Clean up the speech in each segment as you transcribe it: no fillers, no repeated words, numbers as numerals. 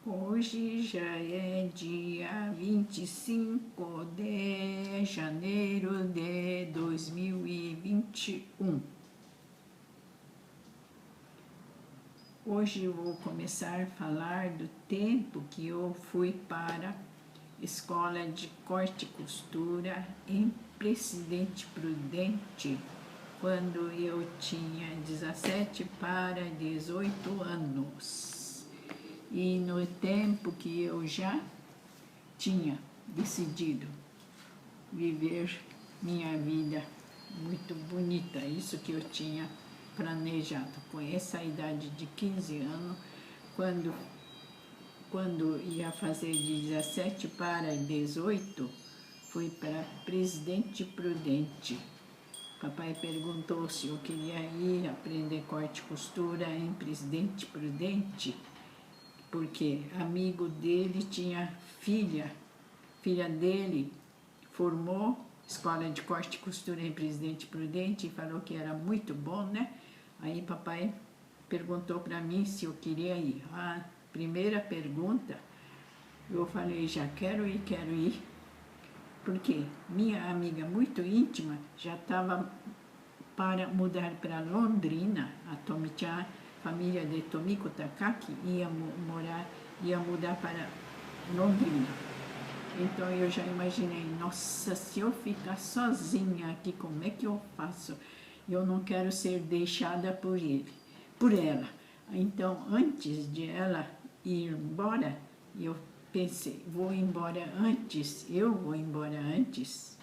Hoje já é dia 25 de janeiro de 2021. Hoje eu vou começar a falar do tempo que eu fui para a Escola de Corte e Costura em Presidente Prudente, quando eu tinha 17 para 18 anos. E no tempo que eu já tinha decidido viver minha vida muito bonita, isso que eu tinha planejado. Com essa idade de 15 anos, quando ia fazer de 17 para 18, fui para Presidente Prudente. Papai perguntou se eu queria ir aprender corte e costura em Presidente Prudente, porque amigo dele tinha filha dele formou escola de corte e costura em Presidente Prudente e falou que era muito bom, né? Aí papai perguntou para mim se eu queria ir. A primeira pergunta, eu falei, já quero ir, porque minha amiga muito íntima já estava para mudar para Londrina, a família de Tomiko Takaki ia mudar para Londrina. Então eu já imaginei, nossa, se eu ficar sozinha aqui, como é que eu faço? Eu não quero ser deixada por ela. Então, antes de ela ir embora, eu pensei, eu vou embora antes.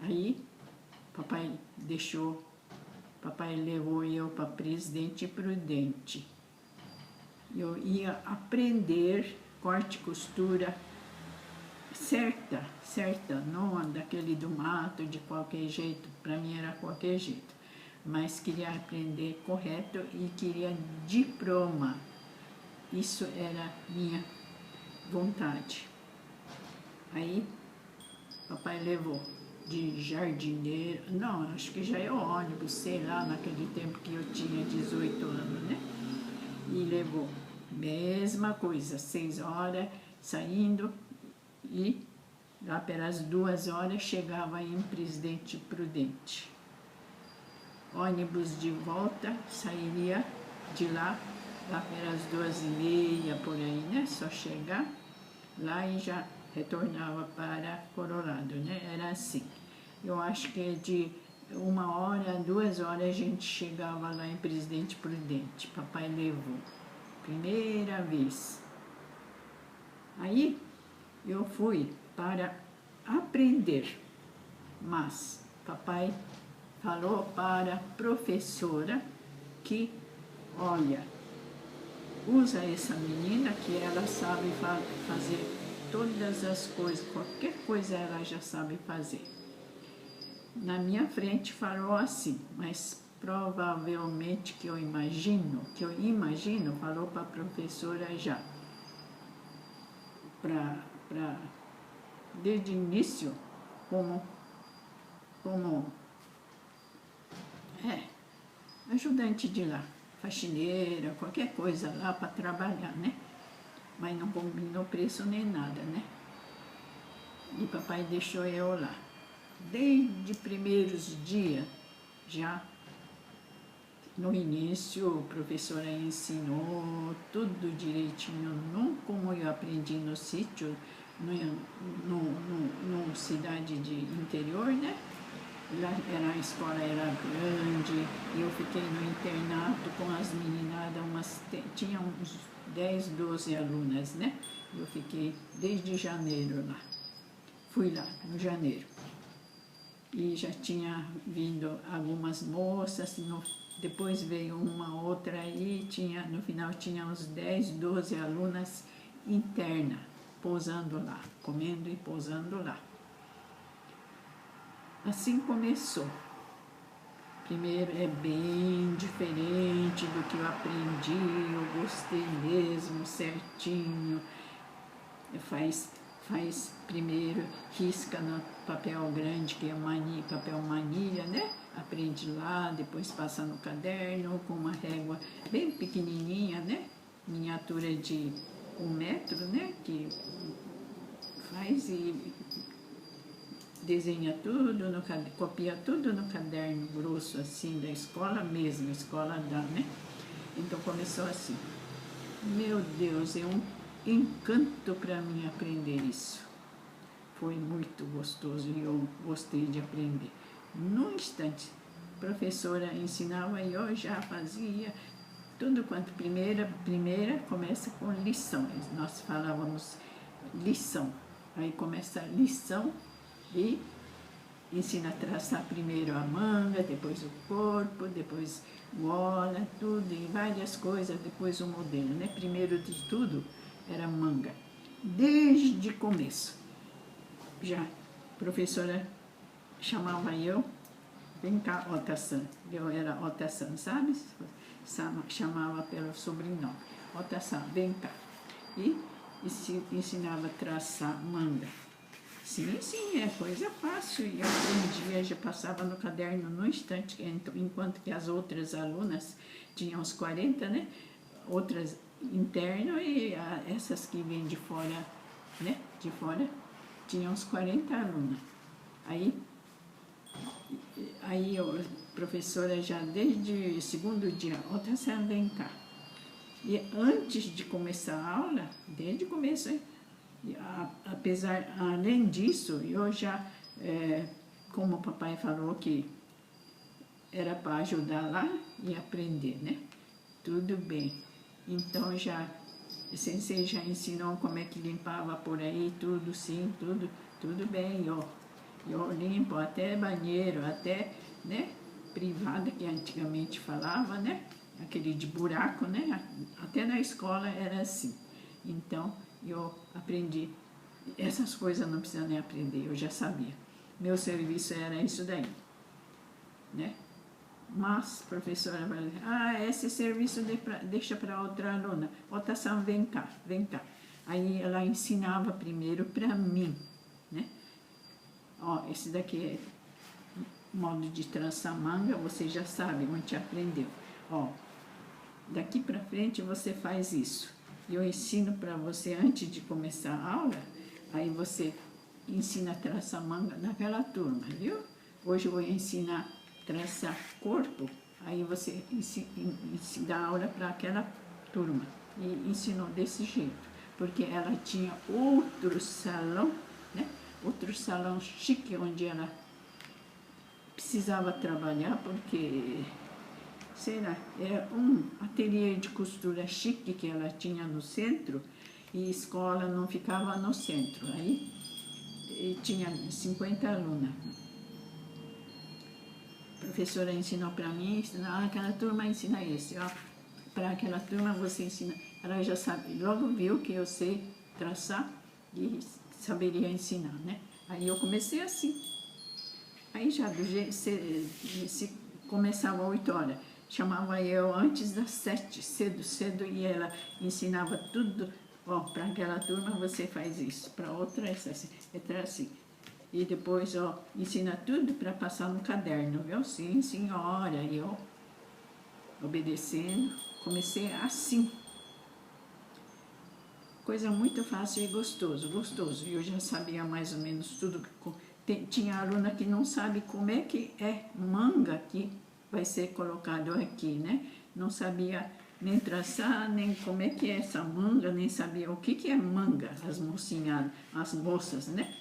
Aí, papai levou eu para Presidente Prudente. Eu ia aprender corte e costura certa, não daquele do mato, de qualquer jeito, para mim era qualquer jeito. Mas queria aprender correto e queria diploma. Isso era minha vontade. Aí, papai levou de jardineiro, não, acho que já é o ônibus, sei lá, naquele tempo que eu tinha 18 anos, né? E levou, mesma coisa, 6 horas, saindo, e lá pelas 2 horas chegava em Presidente Prudente. Ônibus de volta sairia de lá pelas 2h30, por aí, né? Só chegar lá e já retornava para Coronado, né? Era assim. Eu acho que de 1 hora, 2 horas a gente chegava lá em Presidente Prudente. Papai levou, primeira vez. Aí eu fui para aprender, mas papai falou para a professora que, olha, usa essa menina que ela sabe fazer todas as coisas, qualquer coisa ela já sabe fazer. Na minha frente falou assim, mas provavelmente que eu imagino, falou para a professora já, desde o início, como ajudante de lá, faxineira, qualquer coisa lá para trabalhar, né? Mas não combinou preço nem nada, né? E papai deixou eu lá. Desde primeiros dias, já no início, a professora ensinou tudo direitinho, não como eu aprendi no sítio, numa cidade de interior, né? Lá a escola era grande, e eu fiquei no internato com as meninadas, tinha uns 10, 12 alunas, né? Eu fiquei desde janeiro lá. Fui lá, no janeiro. E já tinha vindo algumas moças, depois veio uma outra aí, no final tinha uns 10, 12 alunas internas, pousando lá, comendo e pousando lá. Assim começou. Primeiro é bem diferente do que eu aprendi, eu gostei mesmo, certinho. Faz primeiro, risca no papel grande, que é papel manilha, né? Aprende lá, depois passa no caderno com uma régua bem pequenininha, né? Miniatura de o metro, né, que faz e desenha tudo, copia tudo no caderno grosso, assim, da escola mesmo, escola da, né? Então começou assim. Meu Deus, é um encanto para mim aprender isso. Foi muito gostoso e eu gostei de aprender. Num instante, a professora ensinava e eu já fazia tudo quanto primeira começa com lições. Nós falávamos lição. Aí começa a lição e ensina a traçar primeiro a manga, depois o corpo, depois gola, tudo, e várias coisas, depois o modelo, né? Primeiro de tudo era manga. Desde o começo. Já a professora chamava eu, vem cá, Ota-san. Eu era Ota-san, sabe? Chamava pelo sobrenome. Ota-san, vem cá. E ensinava a traçar manga. Sim, é coisa fácil. E eu aprendia, já passava no caderno no instante, enquanto que as outras alunas tinham uns 40, né? Outras interno e essas que vêm de fora, né? De fora, tinham uns 40 alunas. Aí a professora já desde o segundo dia, Ota-san, vem cá. E antes de começar a aula, desde o começo, hein? Além disso, eu já, como o papai falou que era para ajudar lá e aprender, né? Tudo bem. Então o sensei já ensinou como é que limpava por aí, tudo sim, tudo bem. Eu limpo até banheiro, até, né? Privada, que antigamente falava, né? Aquele de buraco, né? Até na escola era assim. Então, eu aprendi. Essas coisas não precisa nem aprender, eu já sabia. Meu serviço era isso daí, né? Mas, professora, esse serviço deixa para outra aluna. Ota-san, vem cá, vem cá. Aí ela ensinava primeiro para mim, né? Ó, esse daqui é modo de trançar manga, você já sabe, onde aprendeu. Ó, daqui para frente você faz isso. Eu ensino para você antes de começar a aula, aí você ensina a traçar manga naquela turma, viu? Hoje eu vou ensinar a traçar corpo, aí você dá aula para aquela turma. E ensinou desse jeito, porque ela tinha outro salão, né? Outro salão chique, onde ela precisava trabalhar, porque, sei lá, é um ateliê de costura chique que ela tinha no centro, e a escola não ficava no centro. Aí tinha 50 alunas. A professora ensinou para mim, aquela turma ensina esse, ó. Para aquela turma você ensina. Ela já sabe, logo viu que eu sei traçar e saberia ensinar, né? Aí eu comecei assim. Aí já do jeito, se começava 8 horas, chamava eu antes das 7, cedo, e ela ensinava tudo. Ó, para aquela turma você faz isso, para outra é assim. E depois, ó, ensina tudo para passar no caderno, viu? Sim, senhora. E eu, obedecendo, comecei assim. Coisa muito fácil e gostoso. E eu já sabia mais ou menos tudo. Tinha aluna que não sabe como é que é manga que vai ser colocado aqui, né? Não sabia nem traçar, nem como é que é essa manga, nem sabia o que é manga, as mocinhas, as moças, né?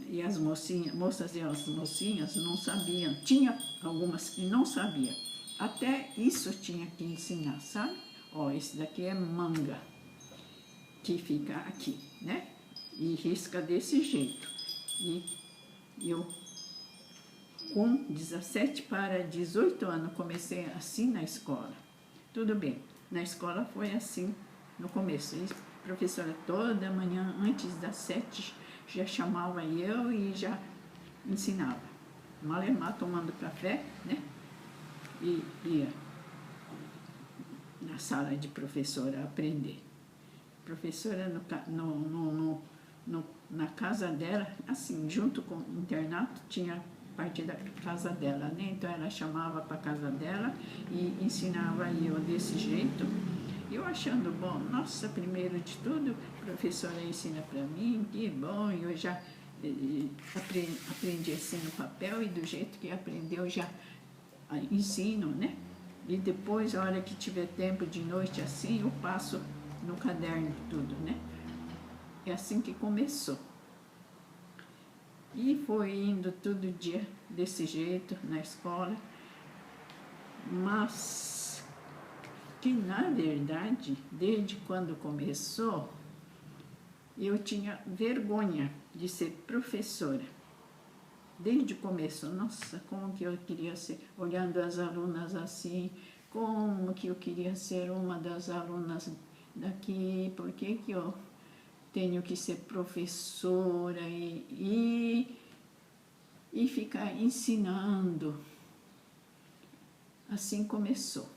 E as moças e as mocinhas não sabiam. Tinha algumas que não sabiam. Até isso tinha que ensinar, sabe? Ó, esse daqui é manga, que fica aqui, né? E risca desse jeito. E eu, com 17 para 18 anos, comecei assim na escola. Tudo bem, na escola foi assim no começo. E a professora toda manhã, antes das 7, já chamava eu e já ensinava. Malemar tomando café, né? E ia na sala de professora aprender. Professora na casa dela, assim, junto com o internato, tinha parte da casa dela, né? Então ela chamava para a casa dela e ensinava eu desse jeito. Eu achando bom, nossa, primeiro de tudo, a professora ensina para mim, que bom, eu já aprendi assim no papel e do jeito que aprendeu já ensino, né? E depois, a hora que tiver tempo de noite assim, eu passo no caderno tudo, né? É assim que começou. E foi indo todo dia desse jeito na escola, mas que na verdade, desde quando começou, eu tinha vergonha de ser professora. Desde o começo, nossa, como que eu queria ser, olhando as alunas assim, como que eu queria ser uma das alunas daqui, por que que eu tenho que ser professora e ficar ensinando. Assim começou.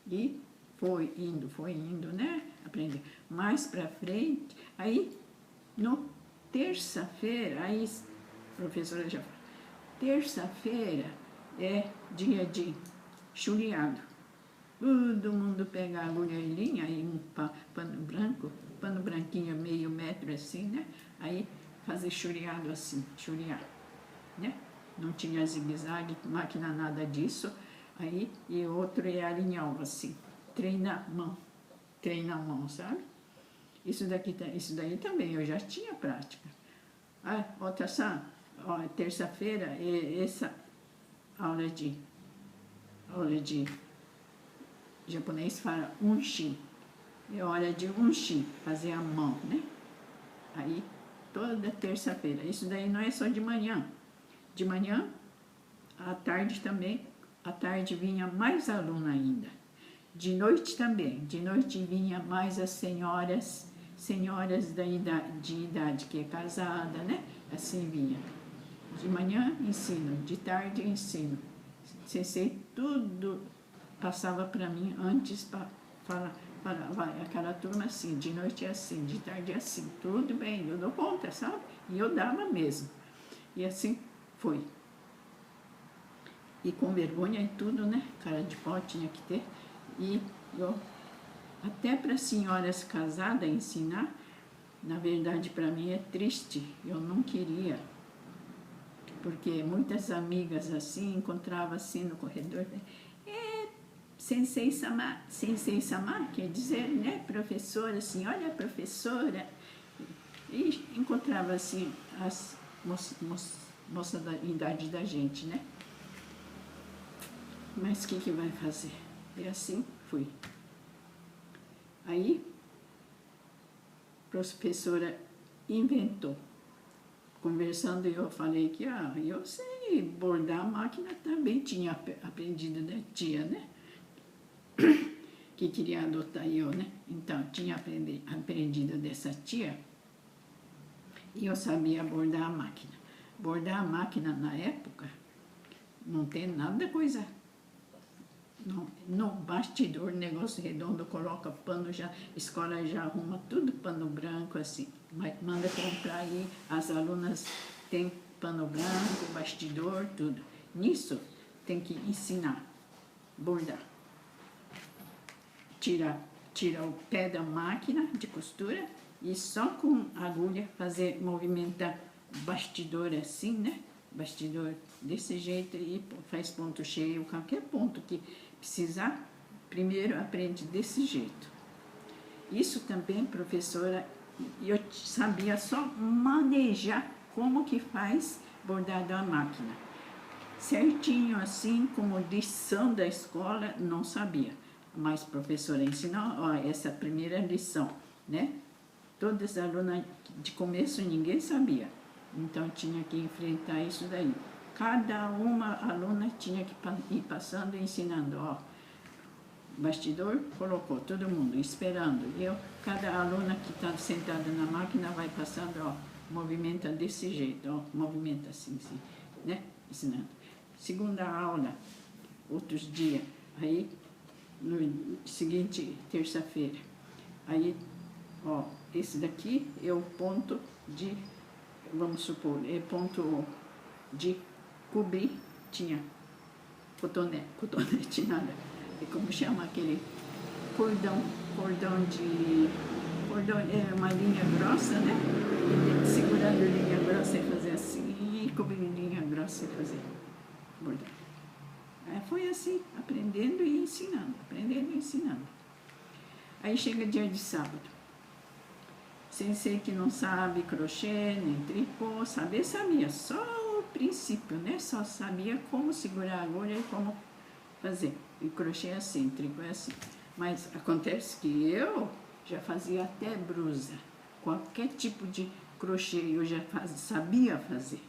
E foi indo, né? Aprender. Mais pra frente, aí, no terça-feira, aí, a professora já falou, terça-feira é dia de chuleado. Todo mundo pega a agulha e linha, aí um pano branco, pano branquinho, meio metro assim, né? Aí fazer chuleado assim, chulear, né? Não tinha zigue-zague, máquina, nada disso. Aí, e outro é alinhal, assim, treina a mão, sabe? Isso daí também, eu já tinha prática. Ah, outra terça-feira é essa aula de japonês fala unshin. É hora de unshin, fazer a mão, né? Aí, toda terça-feira. Isso daí não é só de manhã. De manhã, à tarde também. À tarde vinha mais aluna ainda. De noite também. De noite vinha mais as senhoras de idade, que é casada, né? Assim vinha. De manhã, ensino. De tarde, ensino. Sensei tudo passava para mim antes para falar. Vai, aquela turma assim, de noite é assim, de tarde é assim, tudo bem, eu dou conta, sabe? E eu dava mesmo. E assim foi. E com vergonha e tudo, né? Cara de pau tinha que ter. E eu, até para senhoras casadas ensinar, na verdade para mim é triste, eu não queria. Porque muitas amigas assim, encontrava assim no corredor, Sensei-sama, quer dizer, né, professora, assim, olha a professora. E encontrava assim as moças da idade da gente, né? Mas o que vai fazer? E assim fui. Aí, a professora inventou. Conversando, eu falei que eu sei bordar a máquina também, tinha aprendido da tia, né? Que queria adotar eu, né? Então, tinha aprendido dessa tia e eu sabia bordar a máquina. Bordar a máquina na época não tem nada coisa. No bastidor, negócio redondo, coloca pano, já, escola já arruma tudo pano branco assim. Mas manda comprar aí, as alunas têm pano branco, bastidor, tudo. Nisso tem que ensinar, bordar. Tira o pé da máquina de costura e só com agulha fazer movimentar bastidor assim, né? Bastidor desse jeito e faz ponto cheio, qualquer ponto que precisar, primeiro aprende desse jeito. Isso também, professora, eu sabia só manejar como que faz bordado à máquina. Certinho assim, como lição da escola, não sabia. Mas a professora ensinou, ó, essa primeira lição, né? Todas as alunas, de começo ninguém sabia. Então tinha que enfrentar isso daí. Cada uma aluna tinha que ir passando e ensinando, ó. Bastidor, colocou todo mundo, esperando. Cada aluna que está sentada na máquina vai passando, ó, movimenta desse jeito, ó, movimenta assim, né? Ensinando. Segunda aula, outros dias, aí, no seguinte, terça-feira, aí, ó, esse daqui é o ponto de, vamos supor, é ponto de cobrir, tinha cotonete, nada. E como chama aquele cordão, cordão é uma linha grossa, né? E segurando a linha grossa e fazer assim, e cobrir linha grossa e fazer bordão. Foi assim, aprendendo e ensinando, aprendendo e ensinando. Aí chega dia de sábado. Sensei que não sabe crochê, nem tricô, sabia, só o princípio, né? Só sabia como segurar a agulha e como fazer. E crochê é assim, tricô é assim. Mas acontece que eu já fazia até blusa. Qualquer tipo de crochê eu já sabia fazer.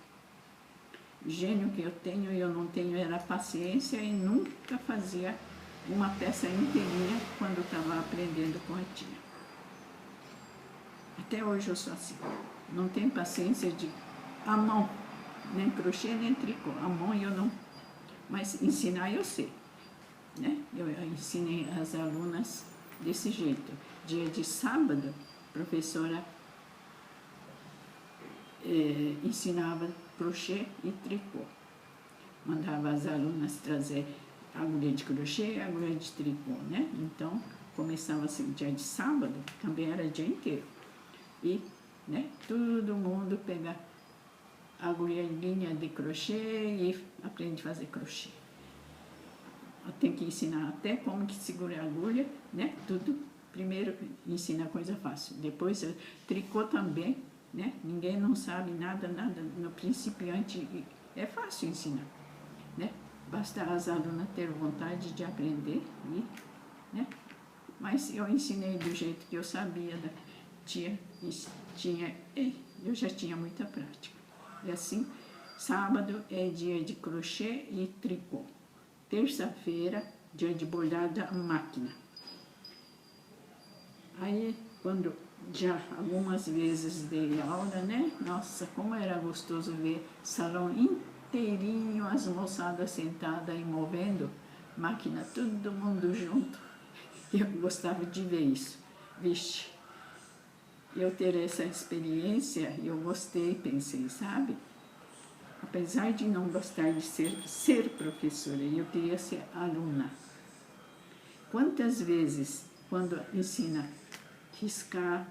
O gênio que eu tenho e eu não tenho era paciência e nunca fazia uma peça inteirinha quando estava aprendendo com a tia. Até hoje eu sou assim. Não tenho paciência de a mão, nem crochê, nem tricô. A mão eu não. Mas ensinar eu sei. Né? Eu ensinei as alunas desse jeito. Dia de sábado, a professora ensinava crochê e tricô. Mandava as alunas trazer agulha de crochê e agulha de tricô, né? Então, começava assim, dia de sábado, também era dia inteiro. E, né, todo mundo pega agulhinha de crochê e aprende a fazer crochê. Tem que ensinar até como que segura a agulha, né? Tudo. Primeiro ensina coisa fácil. Depois tricô também, né? Ninguém não sabe nada. No principiante é fácil ensinar, né? Basta as alunas ter vontade de aprender, né? Mas eu ensinei do jeito que eu sabia da tia, eu já tinha muita prática. E assim, sábado é dia de crochê e tricô. Terça-feira, dia de bordado à máquina. Aí, quando já algumas vezes dei aula, né? Nossa, como era gostoso ver salão inteirinho, as moçadas sentadas e movendo, máquina, todo mundo junto. Eu gostava de ver isso. Vixe, eu ter essa experiência, eu gostei, pensei, sabe? Apesar de não gostar de ser professora, eu queria ser aluna. Quantas vezes, quando ensina riscar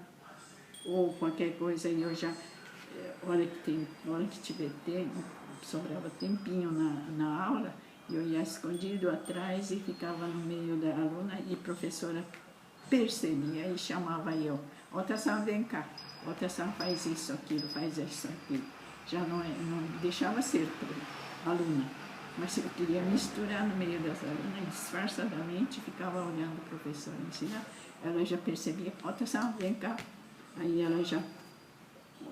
ou qualquer coisa, eu já, hora que tiver tempo, sobrava tempinho na aula, eu ia escondido atrás e ficava no meio da aluna e a professora percebia e chamava eu. Outra sala, vem cá. Outra sala, faz isso, aquilo, faz isso, aquilo. Já não deixava ser aluna, mas eu queria misturar no meio das alunas, disfarçadamente, ficava olhando o professor ensinar, ela já percebia, outra sala, vem cá, aí ela já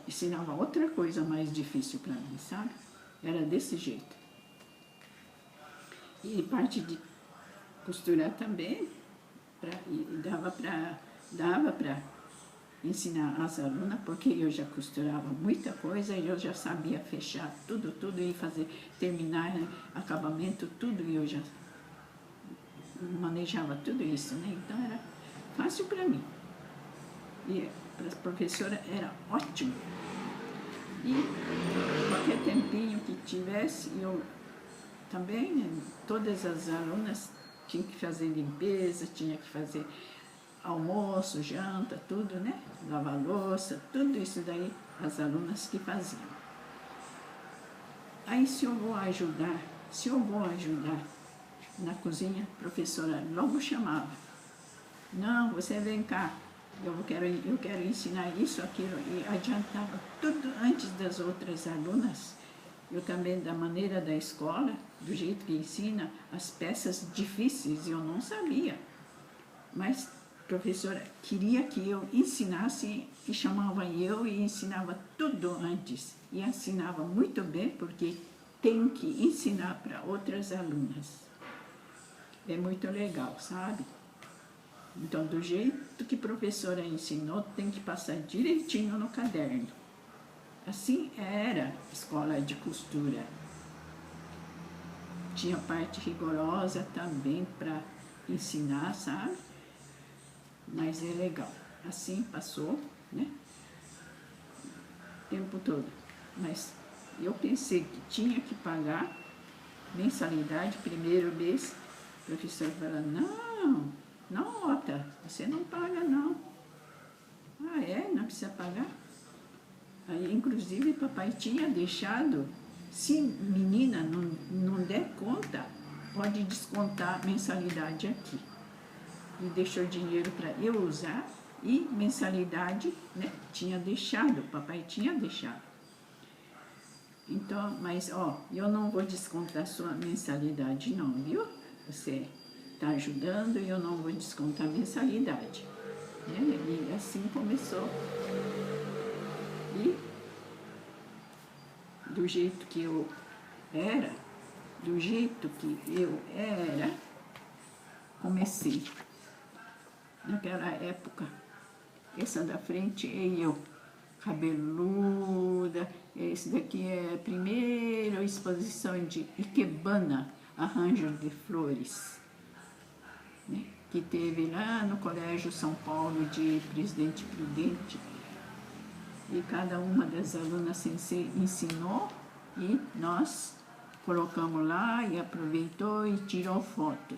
ensinava outra coisa mais difícil para mim, sabe? Era desse jeito. E parte de costurar também, dava para ensinar as alunas, porque eu já costurava muita coisa e eu já sabia fechar tudo e fazer, terminar, acabamento, tudo, e eu já manejava tudo isso, né? Então era fácil para mim. E para a professora era ótimo. E qualquer tempinho que tivesse, eu também, todas as alunas tinham que fazer limpeza, tinha que fazer almoço, janta, tudo, né? Lavar louça, tudo isso daí as alunas que faziam. Aí se eu vou ajudar na cozinha, a professora logo chamava. Não, você vem cá, eu quero ensinar isso, aquilo, e adiantava tudo antes das outras alunas. Eu também, da maneira da escola, do jeito que ensina, as peças difíceis eu não sabia. Mas a professora queria que eu ensinasse e chamava eu e ensinava tudo antes. E ensinava muito bem, porque tem que ensinar para outras alunas. É muito legal, sabe? Então, do jeito que a professora ensinou, tem que passar direitinho no caderno. Assim era a escola de costura. Tinha parte rigorosa também para ensinar, sabe? Mas é legal. Assim passou, né? O tempo todo. Mas eu pensei que tinha que pagar mensalidade, primeiro mês. O professor falou, não, nota, você não paga não. Ah, é? Não precisa pagar? Aí, inclusive, papai tinha deixado, se menina não der conta, pode descontar mensalidade aqui. E deixou dinheiro para eu usar e mensalidade, né? Tinha deixado, papai tinha deixado. Então, mas, ó, eu não vou descontar sua mensalidade não, viu? Você está ajudando e eu não vou descontar mensalidade. Né? E assim começou. E do jeito que eu era, comecei. Naquela época, essa da frente é eu, cabeluda. Esse daqui é a primeira exposição de Ikebana, arranjos de flores, né? Que teve lá no Colégio São Paulo de Presidente Prudente. E cada uma das alunas sensei ensinou e nós colocamos lá e aproveitou e tirou foto.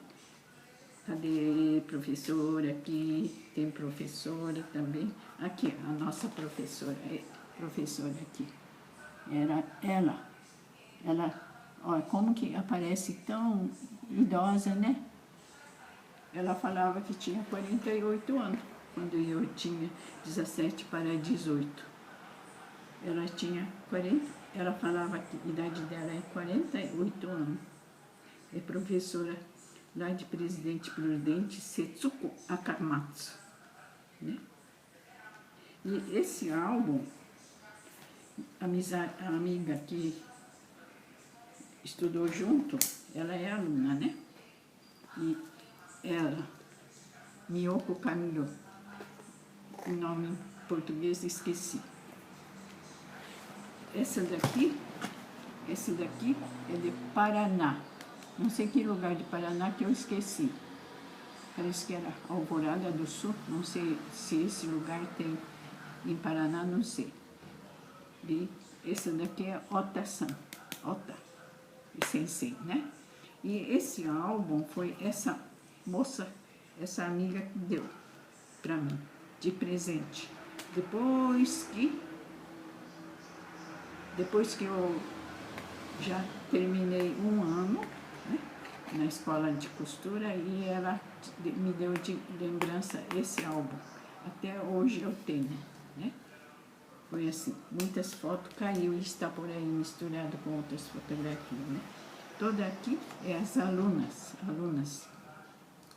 Cadê professora aqui? Tem professora também. Aqui, a nossa professora aqui. Era ela. Ela, olha, como que aparece tão idosa, né? Ela falava que tinha 48 anos, quando eu tinha 17 para 18. Ela tinha 40, ela falava que a idade dela é 48 anos. É professora lá de Presidente Prudente, Setsuko Akamatsu, né? E esse álbum, a amiga que estudou junto, ela é aluna, né? E ela, Miyoko Camilo, o nome em português esqueci. Esse daqui é de Paraná. Não sei que lugar de Paraná que eu esqueci. Parece que era Alvorada do Sul. Não sei se esse lugar tem em Paraná, não sei. E esse daqui é Ota-san. Ota Sensei, né? E esse álbum foi essa moça, essa amiga que deu para mim, de presente. Depois que eu já terminei um ano, né, na escola de costura, e ela me deu de lembrança esse álbum. Até hoje eu tenho, né? Foi assim, muitas fotos caiu e está por aí misturado com outras fotografias, né? Toda aqui é as alunas.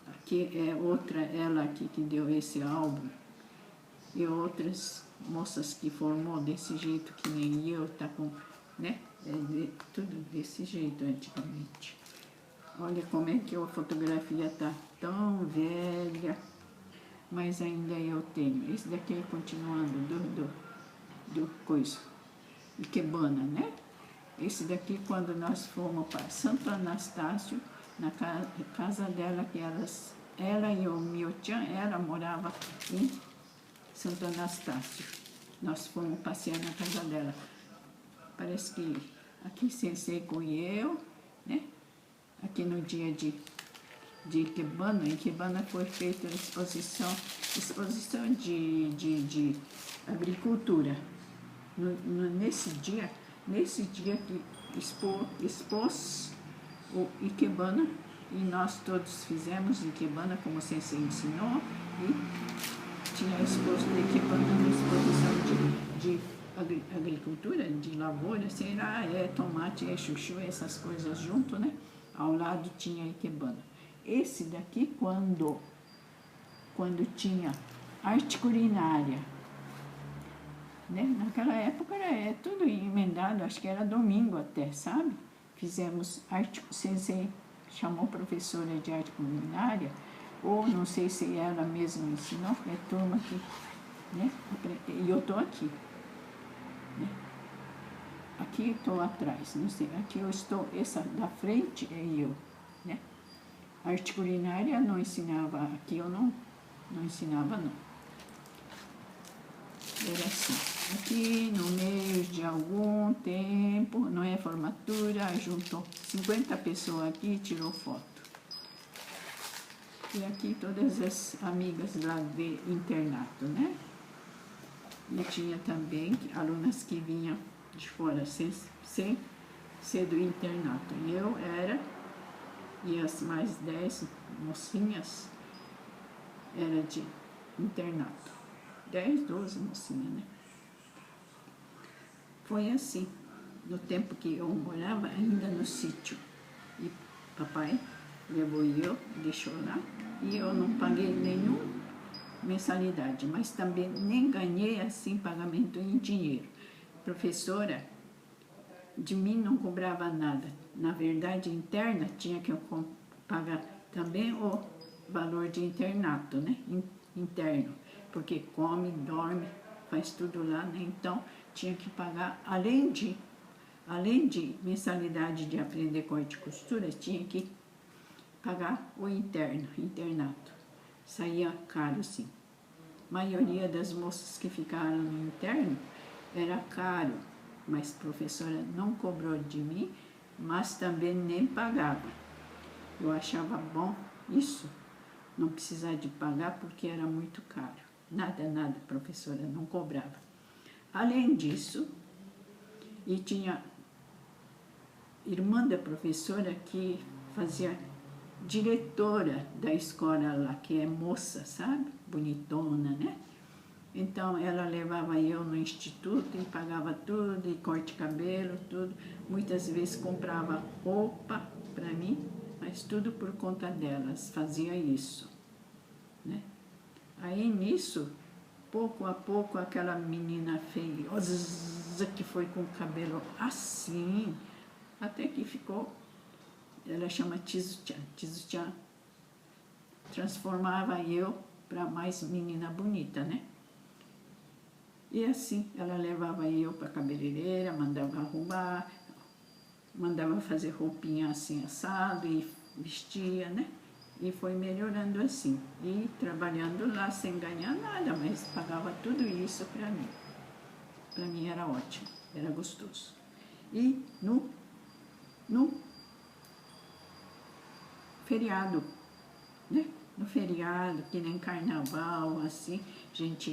Aqui é outra, ela aqui que deu esse álbum. E outras moças que formou desse jeito que nem eu, tá com, né? Tudo desse jeito antigamente. Olha como é que a fotografia tá tão velha, mas ainda eu tenho. Esse daqui é continuando do coisa, Ikebana, né? Esse daqui quando nós fomos para Santo Anastácio, na casa dela, que ela e o Mio-chan, ela morava em Santo Anastácio. Nós fomos passear na casa dela. Parece que aqui Sensei e eu, né? Aqui no dia de Ikebana. Em Ikebana foi feita a exposição de agricultura. Nesse dia que expôs o Ikebana, e nós todos fizemos Ikebana como o Sensei ensinou, e tinha exposto Ikebana na exposição de agricultura, de lavoura, sei lá, tomate, chuchu, essas coisas junto, né? Ao lado tinha Ikebana. Esse daqui, quando tinha arte culinária, né? Naquela época era tudo emendado, acho que era domingo até, sabe? Fizemos arte, Sensei chamou professora de arte culinária, ou não sei se ela mesma ensinou, é turma que, né? E eu estou aqui, né? Aqui estou atrás, não sei, aqui eu estou, essa da frente é eu, né? Arte culinária não ensinava, aqui eu não ensinava não. Era assim, aqui no meio de algum tempo, não é formatura, juntou 50 pessoas aqui e tirou foto. E aqui todas as amigas lá de internato, né? E tinha também alunas que vinham de fora sem ser do internato. E eu era, e as mais 10 mocinhas era de internato. 10, 12 mocinhas, né? Foi assim, no tempo que eu morava ainda no sítio. E papai levou eu, deixou lá, e eu não paguei nenhuma mensalidade, mas também nem ganhei assim pagamento em dinheiro. Professora de mim não cobrava nada. Na verdade, interna tinha que pagar também o valor de internato, né? Interno, porque come, dorme, faz tudo lá, né? Então tinha que pagar, além de mensalidade de aprender corte e costura, tinha que pagar o internato. Saía caro, sim. A maioria das moças que ficaram no interno era caro, mas a professora não cobrou de mim, mas também nem pagava. Eu achava bom isso, não precisar de pagar porque era muito caro. Nada, professora não cobrava. Além disso, e tinha irmã da professora que fazia diretora da escola lá, que é moça, sabe? Bonitona, né? Então, ela levava eu no instituto e pagava tudo, e corte de cabelo, tudo. Muitas vezes comprava roupa para mim, mas tudo por conta delas, fazia isso, né? Aí, nisso, pouco a pouco, aquela menina feiosa que foi com o cabelo assim, até que ficou, ela chama Tizuchan. Tizuchan transformava eu para mais menina bonita, né? E assim, ela levava eu para a cabeleireira, mandava arrumar, mandava fazer roupinha assim assado e vestia, né? E foi melhorando assim. E trabalhando lá sem ganhar nada, mas pagava tudo isso para mim. Para mim era ótimo, era gostoso. E no feriado, né? No feriado, que nem carnaval, assim, gente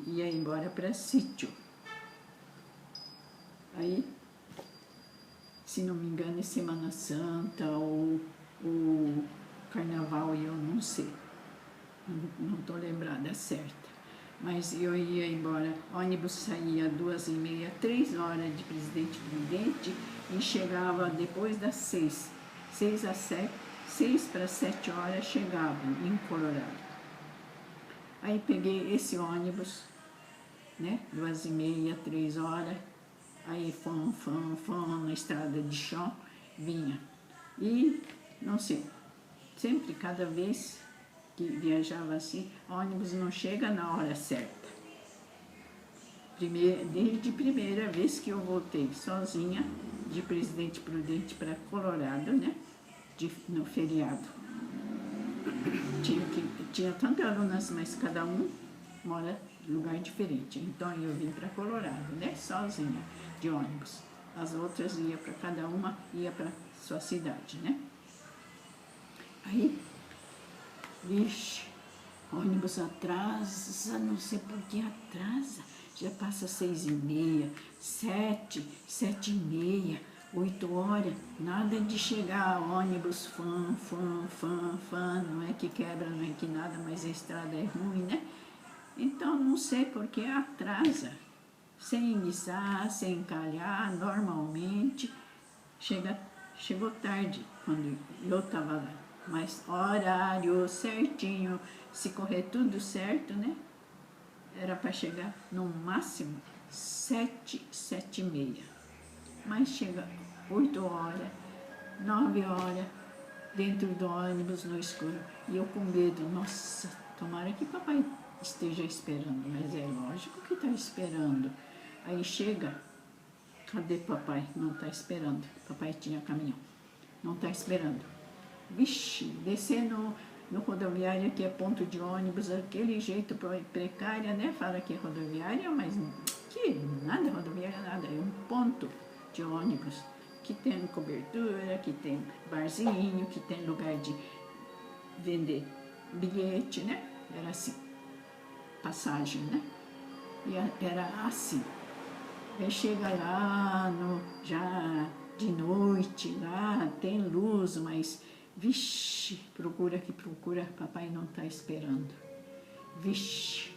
ia embora para sítio. Aí, se não me engano, é Semana Santa ou Carnaval, eu não sei. Não estou lembrada certa. Mas eu ia embora, ônibus saía 2h30, 3 horas de Presidente Prudente e chegava depois das 6. 6 para 7 horas chegava em Colorado. Aí peguei esse ônibus, né? 2h30, 3 horas. Aí na estrada de chão, vinha. E, não sei, sempre, cada vez que viajava assim, o ônibus não chega na hora certa. Desde a primeira vez que eu voltei sozinha, de Presidente Prudente para Colorado, né? No feriado. Tinha tantas alunas, mas cada um mora em lugar diferente. Então eu vim para Colorado, né? Sozinha, de ônibus. As outras ia para cada uma, ia para sua cidade, né? Aí, vixe, ônibus atrasa, não sei por que atrasa. Já passa 6h30, 7, 7h30, 8 horas, nada de chegar, ônibus, não é que quebra, não é que nada, mas a estrada é ruim, né? Então, não sei por que atrasa, sem enguiçar, sem encalhar, normalmente, chegou tarde, quando eu estava lá, mas horário certinho, se correr tudo certo, né? Era para chegar no máximo 7, 7h30. Mas chega 8 horas, 9 horas, dentro do ônibus no escuro. E eu com medo, nossa, tomara que papai esteja esperando. Mas é lógico que está esperando. Aí chega, cadê papai? Não está esperando. Papai tinha caminhão, não está esperando. Vixe, descer no rodoviária, que é ponto de ônibus, aquele jeito precária, né? Fala que é rodoviária, mas que nada, rodoviária nada, é um ponto de ônibus que tem cobertura, que tem barzinho, que tem lugar de vender bilhete, né? Era assim, passagem, né? E era assim. Aí chega lá, já de noite, lá tem luz, mas, vixe, procura que procura, papai não está esperando. Vixe,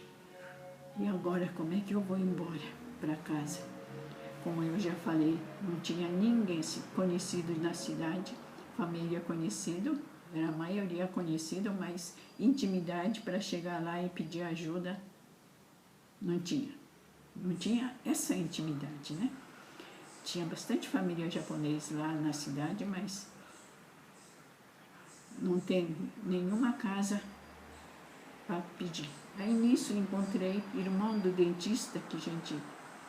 e agora como é que eu vou embora para casa? Como eu já falei, não tinha ninguém conhecido na cidade, família conhecido, era a maioria conhecido, mas intimidade para chegar lá e pedir ajuda não tinha. Não tinha essa intimidade, né? Tinha bastante família japonesa lá na cidade, mas não tem nenhuma casa para pedir. Aí nisso encontrei irmão do dentista, que a gente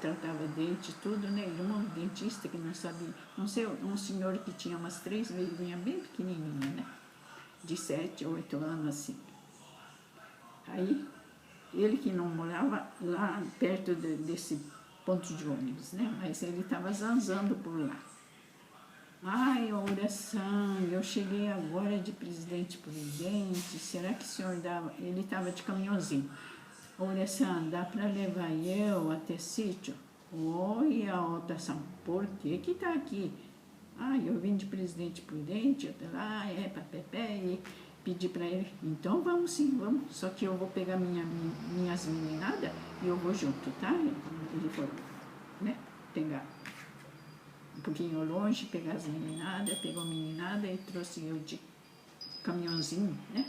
tratava dente e tudo, né? Irmão do dentista que não sabia, não sei, um senhor que tinha umas 3 velhinhas bem pequenininhas, né? De 7, 8 anos, assim. Aí, ele que não morava lá perto desse ponto de ônibus, né? Mas ele estava zanzando por lá. Ai, oração, eu cheguei agora de Presidente Prudente, será que o senhor dava... Ele estava de caminhãozinho. Oração, dá para levar eu até sítio? Oi, a oração, por que que tá aqui? Ah, eu vim de Presidente Prudente, eu tô lá, papapé, e pedi para ele, então vamos sim, vamos, só que eu vou pegar minhas meninadas e eu vou junto, tá? Ele foi, né, pegar um pouquinho longe, pegar as meninadas, pegou a meninada e trouxe eu de caminhãozinho, né?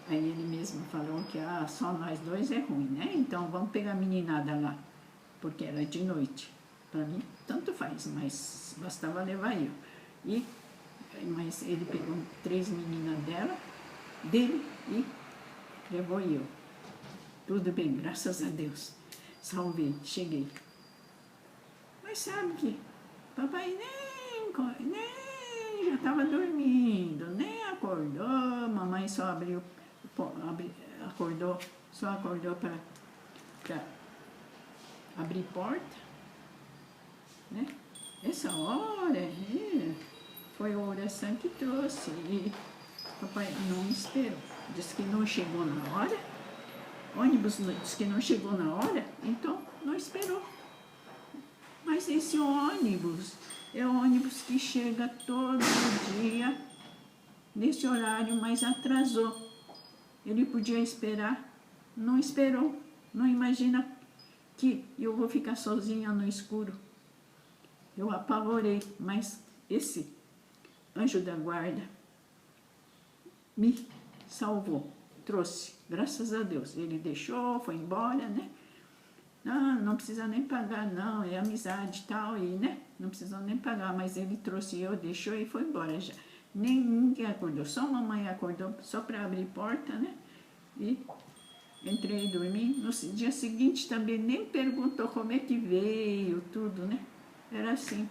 Aí ele mesmo falou que só nós dois é ruim, né? Então vamos pegar a meninada lá, porque era de noite. Para mim, tanto faz, mas bastava levar eu. Mas ele pegou 3 meninas dele e levou eu. Tudo bem, graças a Deus. Salvei, cheguei. Mas sabe que papai nem já estava dormindo, nem acordou, mamãe só acordou para abrir porta, né? Essa hora foi a oração que trouxe e papai não esperou. Disse que não chegou na hora, ônibus disse que não chegou na hora, então não esperou. Mas esse ônibus é o ônibus que chega todo dia nesse horário, mas atrasou. Ele podia esperar, não esperou. Não imagina que eu vou ficar sozinha no escuro. Eu apavorei, mas esse anjo da guarda me salvou, trouxe, graças a Deus. Ele deixou, foi embora, né? Não precisa nem pagar, não, é amizade e tal, e, né? Não precisa nem pagar, mas ele trouxe eu, deixou e foi embora já. Ninguém acordou, só a mamãe acordou só para abrir porta, né? E entrei e dormi. No dia seguinte também nem perguntou como é que veio, tudo, né? Era assim.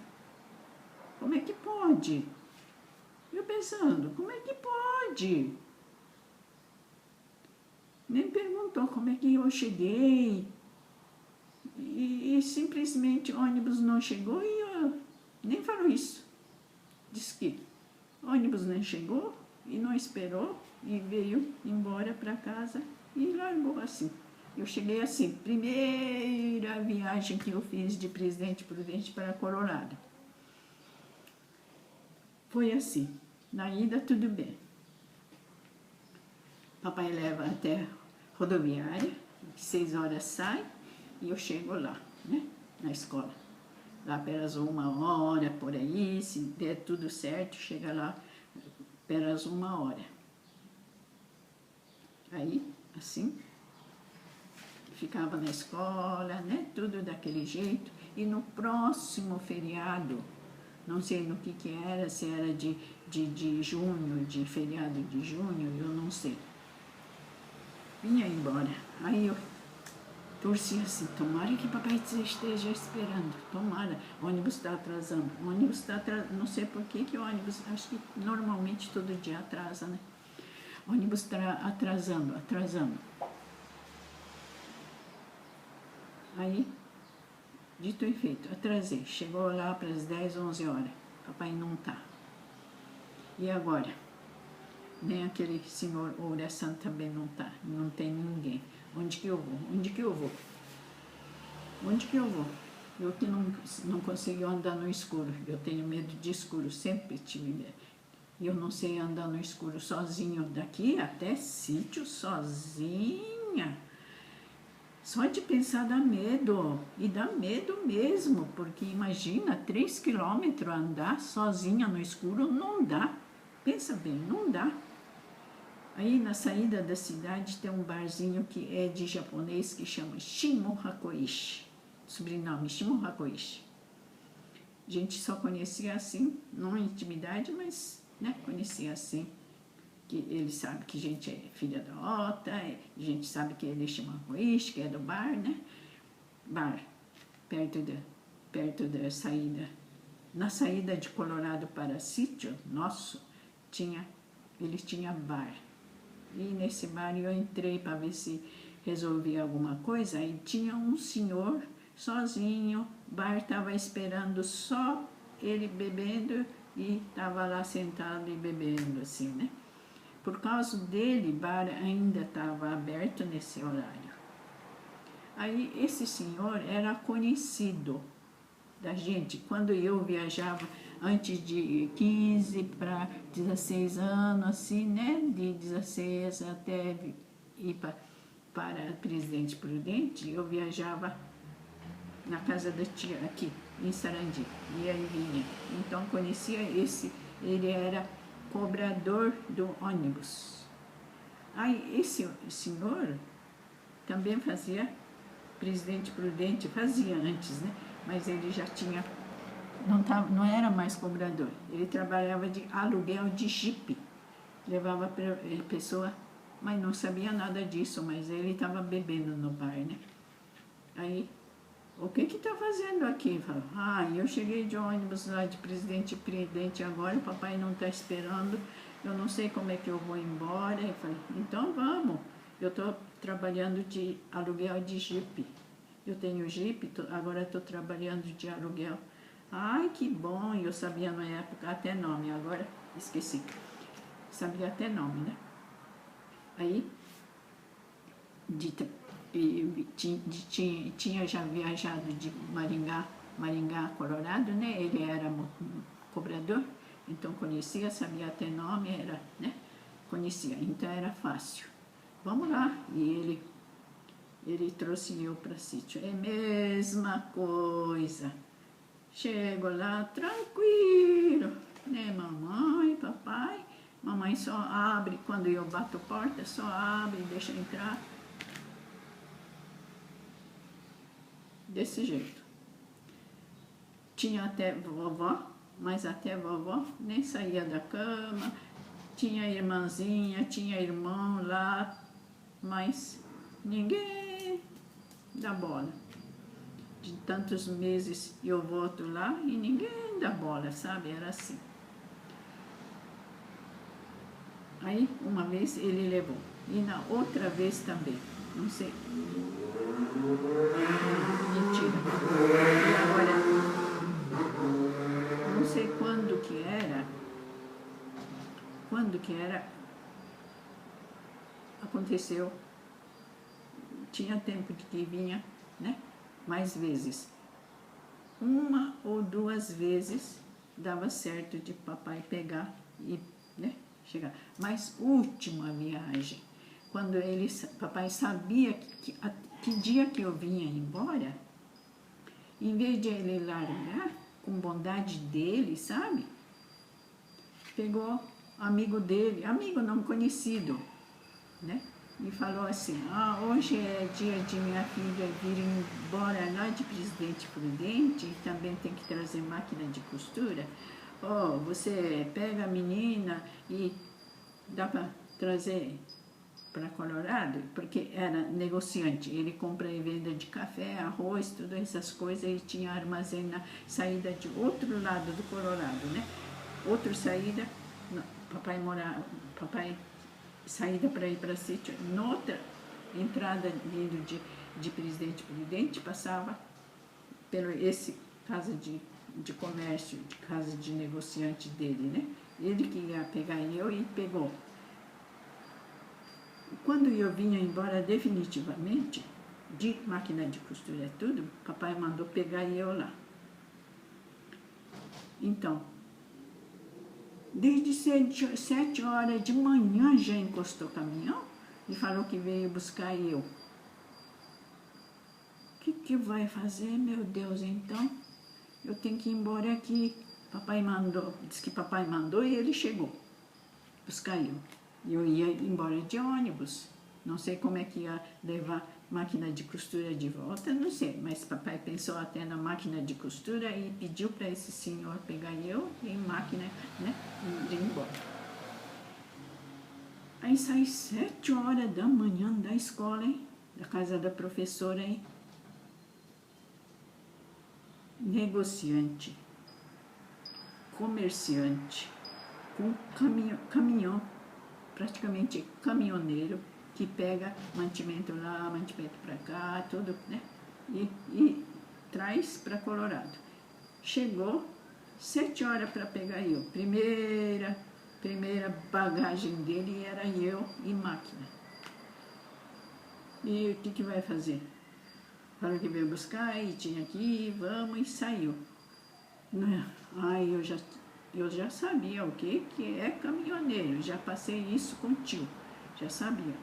Como é que pode? Eu pensando, como é que pode? Nem perguntou como é que eu cheguei. E simplesmente o ônibus não chegou e eu nem falou isso. Disse que o ônibus não chegou e não esperou e veio embora para casa e largou assim. Eu cheguei assim, primeira viagem que eu fiz de Presidente Prudente para Colorado. Foi assim, na ida tudo bem. Papai leva até rodoviária, 6 horas sai e eu chego lá, né, na escola. Lá pelas 1 hora, por aí, se der tudo certo, chega lá pelas 1 hora. Aí, assim, ficava na escola, né, tudo daquele jeito. E no próximo feriado, não sei no que era, se era de junho, de feriado de junho, eu não sei. Vinha embora. Aí eu torci assim, tomara que papai esteja esperando, tomara, o ônibus está atrasando, o ônibus está atrasando, não sei por que o ônibus, acho que normalmente todo dia atrasa, né? O ônibus está atrasando. Aí, dito e feito, atrasei, chegou lá para as 10, 11 horas, papai não tá. E agora? Nem aquele senhor oração também não tá, não tem ninguém. Onde que eu vou? Onde que eu vou? Onde que eu vou? Eu que não consigo andar no escuro, eu tenho medo de escuro, sempre tive medo. E eu não sei andar no escuro sozinho, daqui até sítio sozinha. Só de pensar dá medo, e dá medo mesmo, porque imagina, 3 quilômetros andar sozinha no escuro, não dá. Pensa bem, não dá. Aí na saída da cidade tem um barzinho que é de japonês que chama Shimu Hakoishi, sobrenome Shimu Hakoishi. A gente só conhecia assim, não em intimidade, mas né, conhecia assim. Que ele sabe que a gente é filha da Ota, a gente sabe que ele chama Hakoishi, que é do bar, né? Bar, perto da saída. Na saída de Colorado para sítio, nosso, ele tinha bar. E nesse bar eu entrei para ver se resolvia alguma coisa, e tinha um senhor sozinho, o bar estava esperando só ele bebendo e estava lá sentado e bebendo assim, né? Por causa dele, o bar ainda estava aberto nesse horário. Aí esse senhor era conhecido da gente. Quando eu viajava antes de 15 para 16 anos, assim, né? De 16 até ir para Presidente Prudente, eu viajava na casa da tia, aqui, em Sarandi, e aí vinha. Então conhecia ele era cobrador do ônibus. Aí esse senhor também fazia Presidente Prudente, fazia antes, né? Mas ele já tinha, não era mais cobrador, ele trabalhava de aluguel de jipe, levava pessoa, mas não sabia nada disso, mas ele estava bebendo no bar, né? Aí, o que está fazendo aqui? Falou, eu cheguei de ônibus lá de Presidente Prudente agora, o papai não está esperando, eu não sei como é que eu vou embora. Eu falei, então vamos, eu estou trabalhando de aluguel de jipe. Eu tenho jipe, agora estou trabalhando de aluguel. Ai, que bom, eu sabia na época até nome, agora esqueci. Sabia até nome, né? Aí, tinha já viajado de Maringá, Colorado, né? Ele era cobrador, então conhecia, sabia até nome, era, né? Conhecia, então era fácil. Vamos lá, e ele trouxe eu para sítio. É a mesma coisa. Chego lá tranquilo, né? Mamãe, papai. Mamãe só abre, quando eu bato porta, só abre, deixa entrar. Desse jeito. Tinha até vovó, mas até vovó nem saía da cama. Tinha irmãzinha, tinha irmão lá, mas ninguém dá bola. De tantos meses eu volto lá e ninguém dá bola, sabe? Era assim. Aí, uma vez ele levou. E na outra vez também. Não sei. Mentira. E agora, não sei quando que era. Aconteceu. Tinha tempo de que vinha, né? Mais vezes. 1 ou 2 vezes dava certo de papai pegar e, né, chegar. Mas última viagem, quando papai sabia que dia que eu vinha embora, em vez de ele largar, com bondade dele, sabe? Pegou amigo dele, amigo não conhecido, né? E falou assim, hoje é dia de minha filha vir embora lá de Presidente Prudente e também tem que trazer máquina de costura. Você pega a menina e dá para trazer para Colorado, porque era negociante, ele compra e venda de café, arroz, todas essas coisas, e tinha armazém na saída de outro lado do Colorado, né? Outra saída, papai saída para ir para sítio, noutra entrada vindo de Presidente Prudente, passava pelo esse casa de comércio, de casa de negociante dele, né? Ele que ia pegar eu e pegou. Quando eu vinha embora definitivamente, de máquina de costura e tudo, papai mandou pegar eu lá. Então, desde 7 horas de manhã já encostou o caminhão e falou que veio buscar eu. O que vai fazer, meu Deus, então? Eu tenho que ir embora aqui. Papai mandou, disse que papai mandou e ele chegou buscar eu. Eu ia embora de ônibus. Não sei como é que ia levar máquina de costura de volta, não sei. Mas papai pensou até na máquina de costura e pediu para esse senhor pegar eu e máquina, né, e ir embora. Aí saí 7 horas da manhã da escola, hein? Da casa da professora, hein? Negociante, comerciante, com caminhão, praticamente caminhoneiro, que pega mantimento lá, mantimento para cá, tudo, né? E traz para Colorado. Chegou 7 horas para pegar eu. Primeira bagagem dele era eu e máquina. E o que vai fazer? Falou que veio buscar e tinha que ir, vamos, e saiu. Ai, eu já sabia o que é caminhoneiro, já passei isso com o tio, já sabia.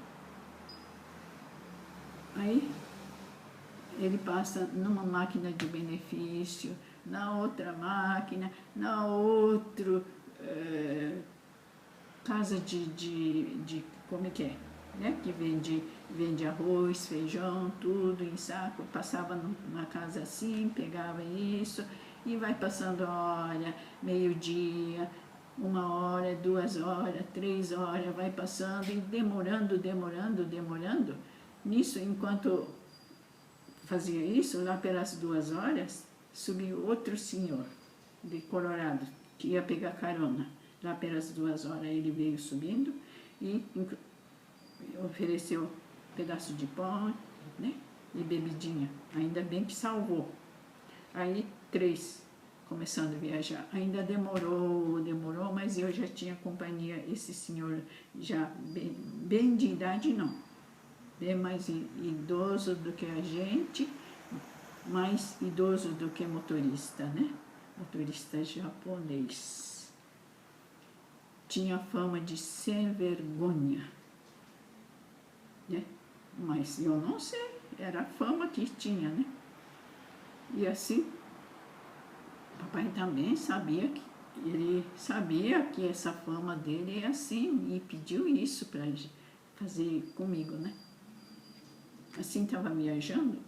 Aí ele passa numa máquina de benefício, na outra máquina, na outra casa de como é que é? Né? Que vende arroz, feijão, tudo em saco, passava numa casa assim, pegava isso, e vai passando hora, meio-dia, 1 hora, 2 horas, 3 horas, vai passando e demorando. Nisso, enquanto fazia isso, lá pelas 2 horas, subiu outro senhor de Colorado, que ia pegar carona. Lá pelas 2 horas ele veio subindo e ofereceu um pedaço de pão, né, e bebidinha. Ainda bem que salvou. Aí 3, começando a viajar. Ainda demorou, mas eu já tinha companhia. Esse senhor já bem de idade, não. Bem mais idoso do que a gente, mais idoso do que motorista, né? Motorista japonês. Tinha fama de sem vergonha, né? Mas eu não sei, era a fama que tinha, né? E assim, papai também sabia que essa fama dele é assim, e pediu isso para fazer comigo, né? Assim estava viajando,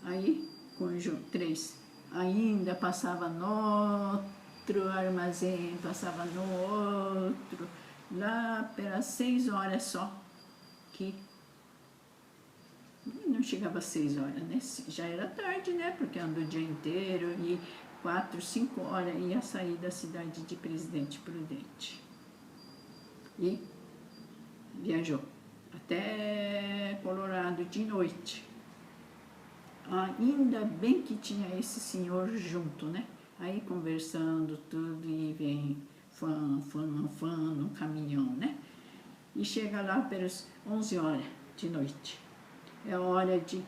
aí com o 3, ainda passava no outro armazém, passava no outro, lá pelas 6 horas só, que não chegava às 6 horas, né? Já era tarde, né? Porque andou o dia inteiro e 4, 5 horas ia sair da cidade de Presidente Prudente. E viajou até Colorado de noite. Ainda bem que tinha esse senhor junto, né? Aí conversando tudo e vem fã no caminhão, né? E chega lá pelas 11 horas de noite. É hora de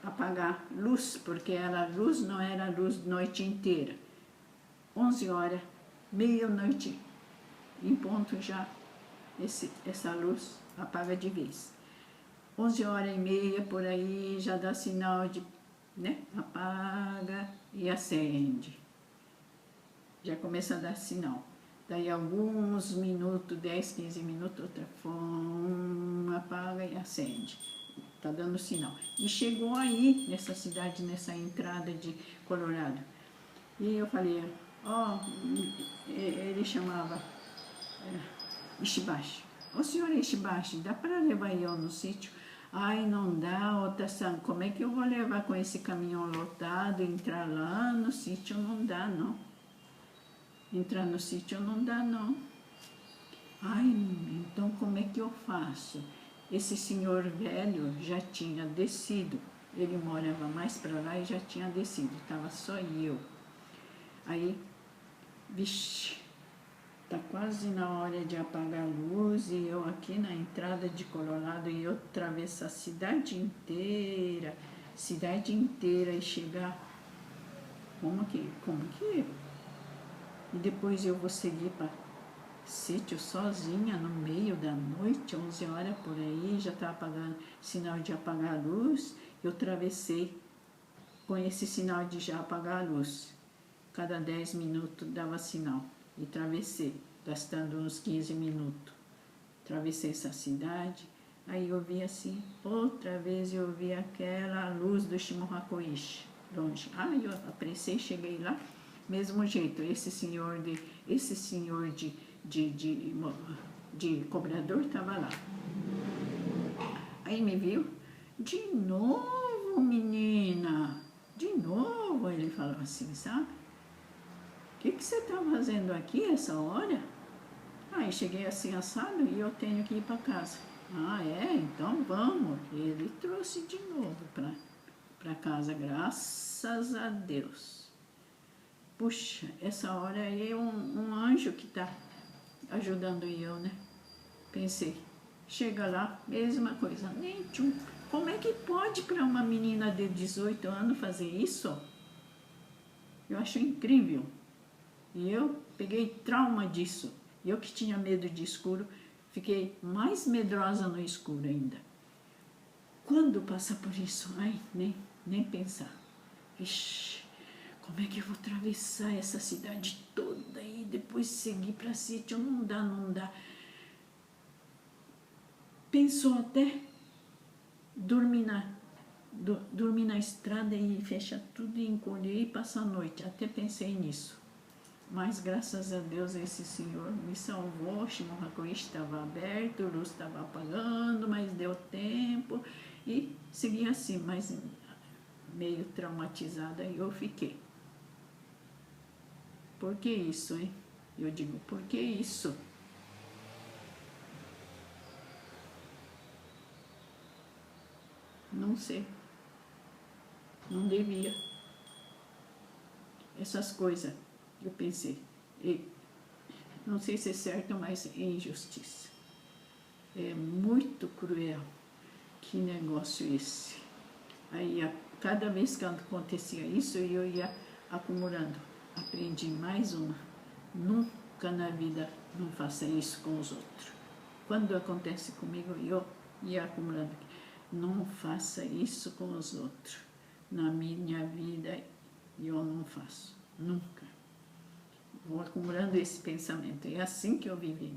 apagar luz, porque a luz não era luz noite inteira. 11 horas, meia-noite, em ponto já, essa luz apaga de vez. 11h30 por aí já dá sinal de, né, apaga e acende. Já começa a dar sinal. Daí alguns minutos, 10, 15 minutos, outra apaga e acende. Tá dando sinal. E chegou aí, nessa cidade, nessa entrada de Colorado. E eu falei, ele chamava Ishibashi. Ô senhor Ishibashi, dá para levar eu no sítio? Ai, não dá, Ota-san, como é que eu vou levar com esse caminhão lotado, entrar lá no sítio? Não dá, não. Entrar no sítio não dá, não. Ai, então como é que eu faço? Esse senhor velho já tinha descido. Ele morava mais para lá e já tinha descido. Estava só eu. Aí, vixe, Tá quase na hora de apagar a luz e eu aqui na entrada de Colorado e eu atravessar a cidade inteira e chegar. Como que? E depois eu vou seguir para sítio sozinha no meio da noite, 11 horas por aí, já tá apagando, sinal de apagar a luz. Eu atravessei com esse sinal de já apagar a luz. Cada 10 minutos dava sinal. E atravessei, gastando uns 15 minutos. Atravessei essa cidade, aí eu vi assim, outra vez eu vi aquela luz do Shimohakoishi, longe. Aí eu apressei, cheguei lá, mesmo jeito, esse senhor de cobrador estava lá. Aí me viu, de novo, menina, de novo, ele falou assim, sabe? O que você está fazendo aqui essa hora? Aí cheguei assim assado e eu tenho que ir para casa. Ah, é? Então vamos. Ele trouxe de novo para casa, graças a Deus. Puxa, essa hora aí é um anjo que está ajudando eu, né? Pensei, chega lá, mesma coisa. Nem tchum. Como é que pode para uma menina de 18 anos fazer isso? Eu acho incrível. E eu peguei trauma disso. Eu que tinha medo de escuro, fiquei mais medrosa no escuro ainda. Quando passa por isso, ai, nem pensar. Vixe, como é que eu vou atravessar essa cidade toda e depois seguir para sítio? Não dá. Pensou até dormir na estrada e fechar tudo e encolher e passar a noite. Até pensei nisso. Mas graças a Deus esse senhor me salvou, o Shimohakoishi estava aberto, a luz estava apagando, mas deu tempo e segui assim, mas meio traumatizada eu fiquei. Por que isso, hein? Eu digo, por que isso? Não sei. Não devia. Essas coisas. Eu pensei, não sei se é certo, mas é injustiça. É muito cruel. Que negócio esse? Aí, cada vez que acontecia isso, eu ia acumulando. Aprendi mais uma. Nunca na vida não faça isso com os outros. Quando acontece comigo, eu ia acumulando. Não faça isso com os outros. Na minha vida, eu não faço. Nunca. Vou acumulando esse pensamento. É assim que eu vivi.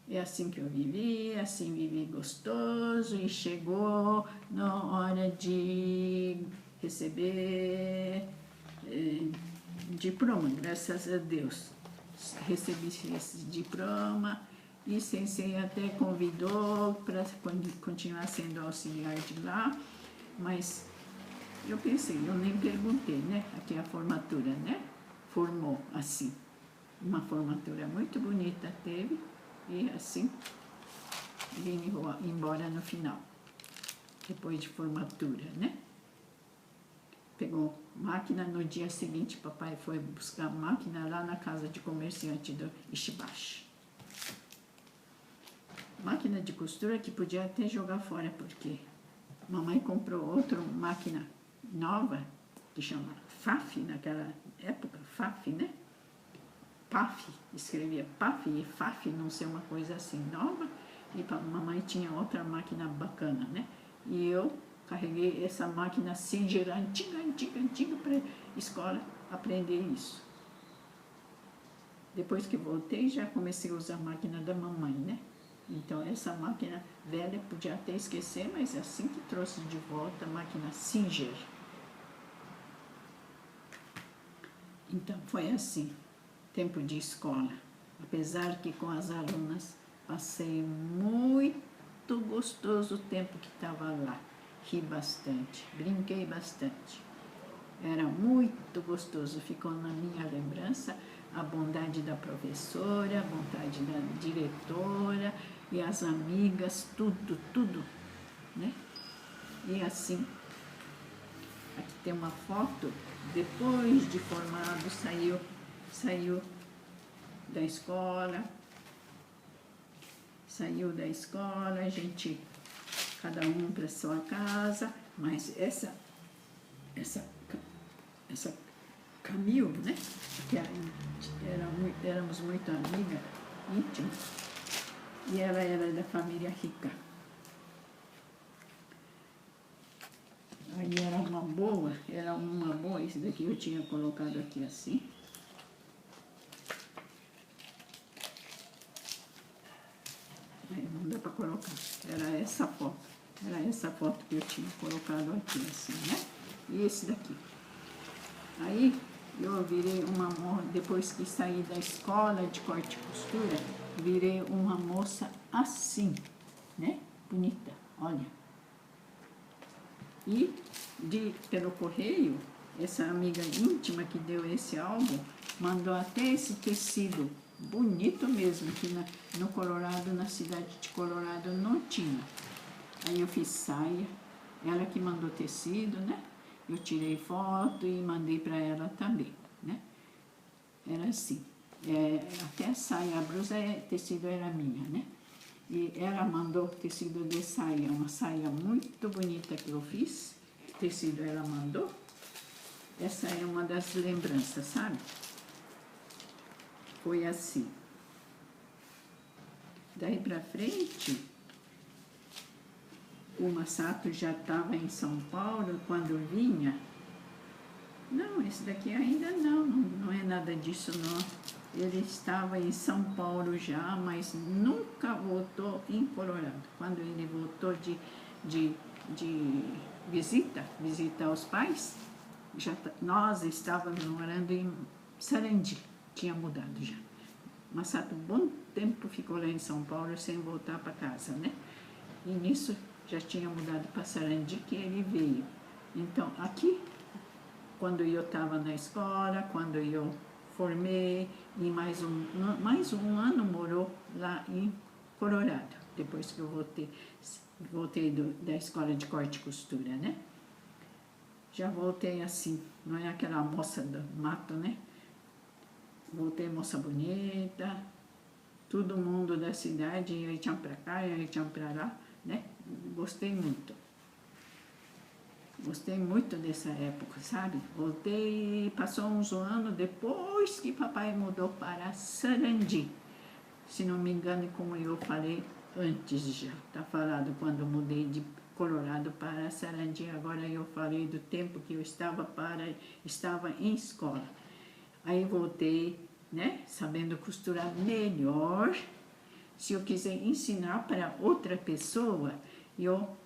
É assim que eu vivi, assim vivi gostoso e chegou na hora de receber diploma, graças a Deus. Recebi esse diploma e Sensei até convidou para continuar sendo auxiliar de lá, mas eu pensei, eu nem perguntei, né? Aqui a formatura, né? Formou assim. Uma formatura muito bonita teve e assim vim embora no final, depois de formatura, né? Pegou máquina, no dia seguinte papai foi buscar máquina lá na casa de comerciante do Ishibashi. Máquina de costura que podia até jogar fora, porque mamãe comprou outra máquina nova, que chama FAF, naquela época, FAF, né? PAF, escrevia PAF e FAF, não sei, uma coisa assim nova, e mamãe tinha outra máquina bacana, né? E eu carreguei essa máquina Singer antiga para escola aprender isso. Depois que voltei, já comecei a usar a máquina da mamãe, né? Então, essa máquina velha podia até esquecer, mas é assim que trouxe de volta a máquina Singer. Então, foi assim, tempo de escola. Apesar que com as alunas passei muito gostoso o tempo que estava lá. Ri bastante, brinquei bastante. Era muito gostoso, ficou na minha lembrança a bondade da professora, a bondade da diretora e as amigas, tudo, né? E assim, aqui tem uma foto, depois de formado, saiu da escola. Saiu da escola, a gente, cada um para sua casa, mas essa Camil, né? Que éramos muito amigas, íntimas, e ela era da família rica. Aí era uma boa, esse daqui eu tinha colocado aqui assim. Aí não dá para colocar, era essa foto que eu tinha colocado aqui assim, né? E esse daqui. Aí eu virei depois que saí da escola de corte e costura, virei uma moça assim, né? Bonita, olha. E pelo correio, essa amiga íntima que deu esse álbum, mandou até esse tecido, bonito mesmo, que no Colorado, na cidade de Colorado, não tinha. Aí eu fiz saia, ela que mandou tecido, né? Eu tirei foto e mandei para ela também, né? Era assim, até a saia, a blusa, tecido era minha, né? E ela mandou tecido de saia, uma saia muito bonita que eu fiz, tecido ela mandou. Essa é uma das lembranças, sabe? Foi assim. Daí pra frente, o Masato já estava em São Paulo quando vinha. Não, esse daqui ainda não é nada disso não. Ele estava em São Paulo já, mas nunca voltou em Colorado. Quando ele voltou de visita aos pais, nós estávamos morando em Sarandi, tinha mudado já. Masato, bom tempo ficou lá em São Paulo sem voltar para casa, né? E nisso já tinha mudado para Sarandi que ele veio. Então, aqui, quando eu estava na escola, quando eu formei, e mais um ano morou lá em Colorado, depois que eu voltei da escola de corte e costura, né? Já voltei assim, não é aquela moça do mato, né? Voltei moça bonita, todo mundo da cidade, ia para cá, ia para lá, né? Gostei muito. Gostei muito dessa época, sabe? Voltei, passou uns anos depois que papai mudou para Sarandi. Se não me engano, como eu falei antes já, tá falado quando eu mudei de Colorado para Sarandi. Agora eu falei do tempo que eu estava em escola. Aí voltei, né, sabendo costurar melhor. Se eu quiser ensinar para outra pessoa, eu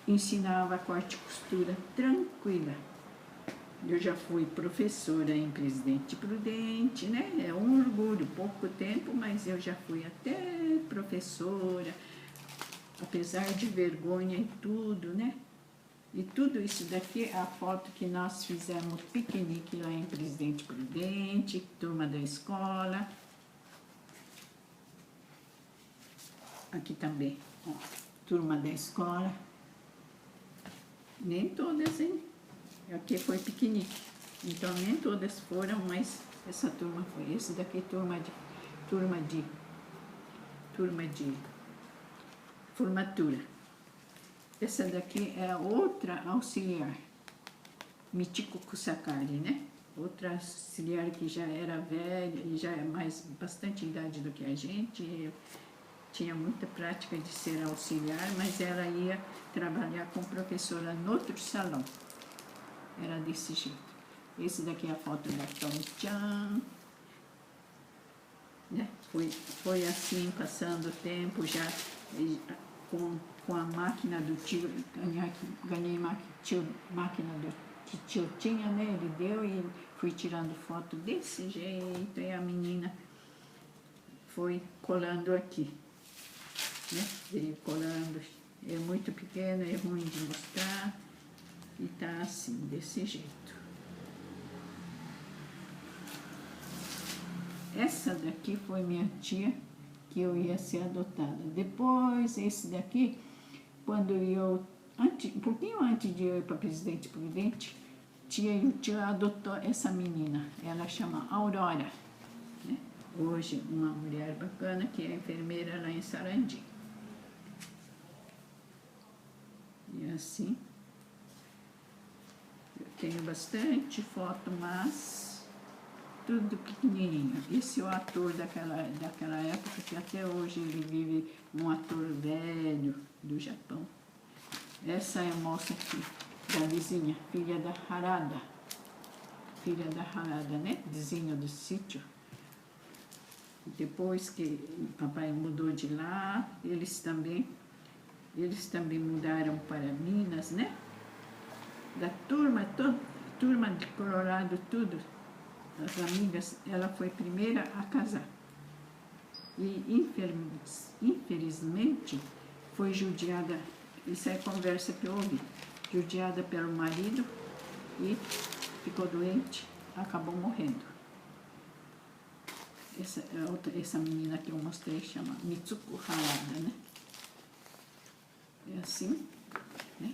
ensinava corte e costura tranquila. Eu já fui professora em Presidente Prudente, né? É um orgulho, pouco tempo, mas eu já fui até professora, apesar de vergonha e tudo, né? E tudo isso daqui é a foto que nós fizemos piquenique lá em Presidente Prudente, turma da escola. Aqui também, ó, turma da escola. Nem todas, hein? Aqui foi piquenique. Então nem todas foram, mas essa turma foi. Esse daqui turma de formatura. Essa daqui é a outra auxiliar, Michiko Kusakari, né? Outra auxiliar que já era velha e já é bastante idade do que a gente. Tinha muita prática de ser auxiliar, mas ela ia trabalhar com professora no outro salão. Era desse jeito. Esse daqui é a foto da Tom-chan, né? Foi assim, passando o tempo, já com a máquina do tio, ganhei máquina que tio tinha, né? Ele deu e fui tirando foto desse jeito, e a menina foi colando aqui, né? Veio colando, é muito pequeno, é ruim de mostrar, e tá assim, desse jeito. Essa daqui foi minha tia, que eu ia ser adotada. Depois, esse daqui, quando um pouquinho antes de eu ir para Presidente Prudente, o tio adotou essa menina. Ela chama Aurora. Hoje, uma mulher bacana que é enfermeira lá em Sarandi. E assim, eu tenho bastante foto, mas tudo pequenininho. Esse é o ator daquela época, que até hoje ele vive, um ator velho do Japão. Essa é a moça aqui, da vizinha, filha da Harada. Filha da Harada, né? Vizinha do sítio. Depois que o papai mudou de lá, eles também mudaram para Minas, né? Da turma, turma de Colorado, tudo, as amigas, ela foi a primeira a casar. E infelizmente foi judiada, isso é conversa que eu ouvi, judiada pelo marido e ficou doente, acabou morrendo. Essa menina que eu mostrei chama Mitsuko Harada, né? É assim, né?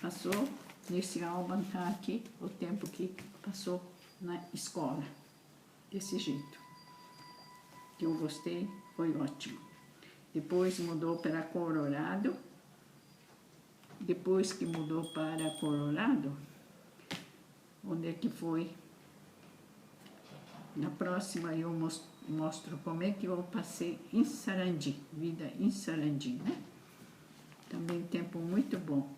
Passou, nesse álbum tá aqui o tempo que passou na escola, desse jeito. Que eu gostei, foi ótimo. Depois mudou para Colorado. Depois que mudou para Colorado, onde é que foi? Na próxima eu mostro como é que eu passei em Sarandi, vida em Sarandi, né? Também tempo muito bom.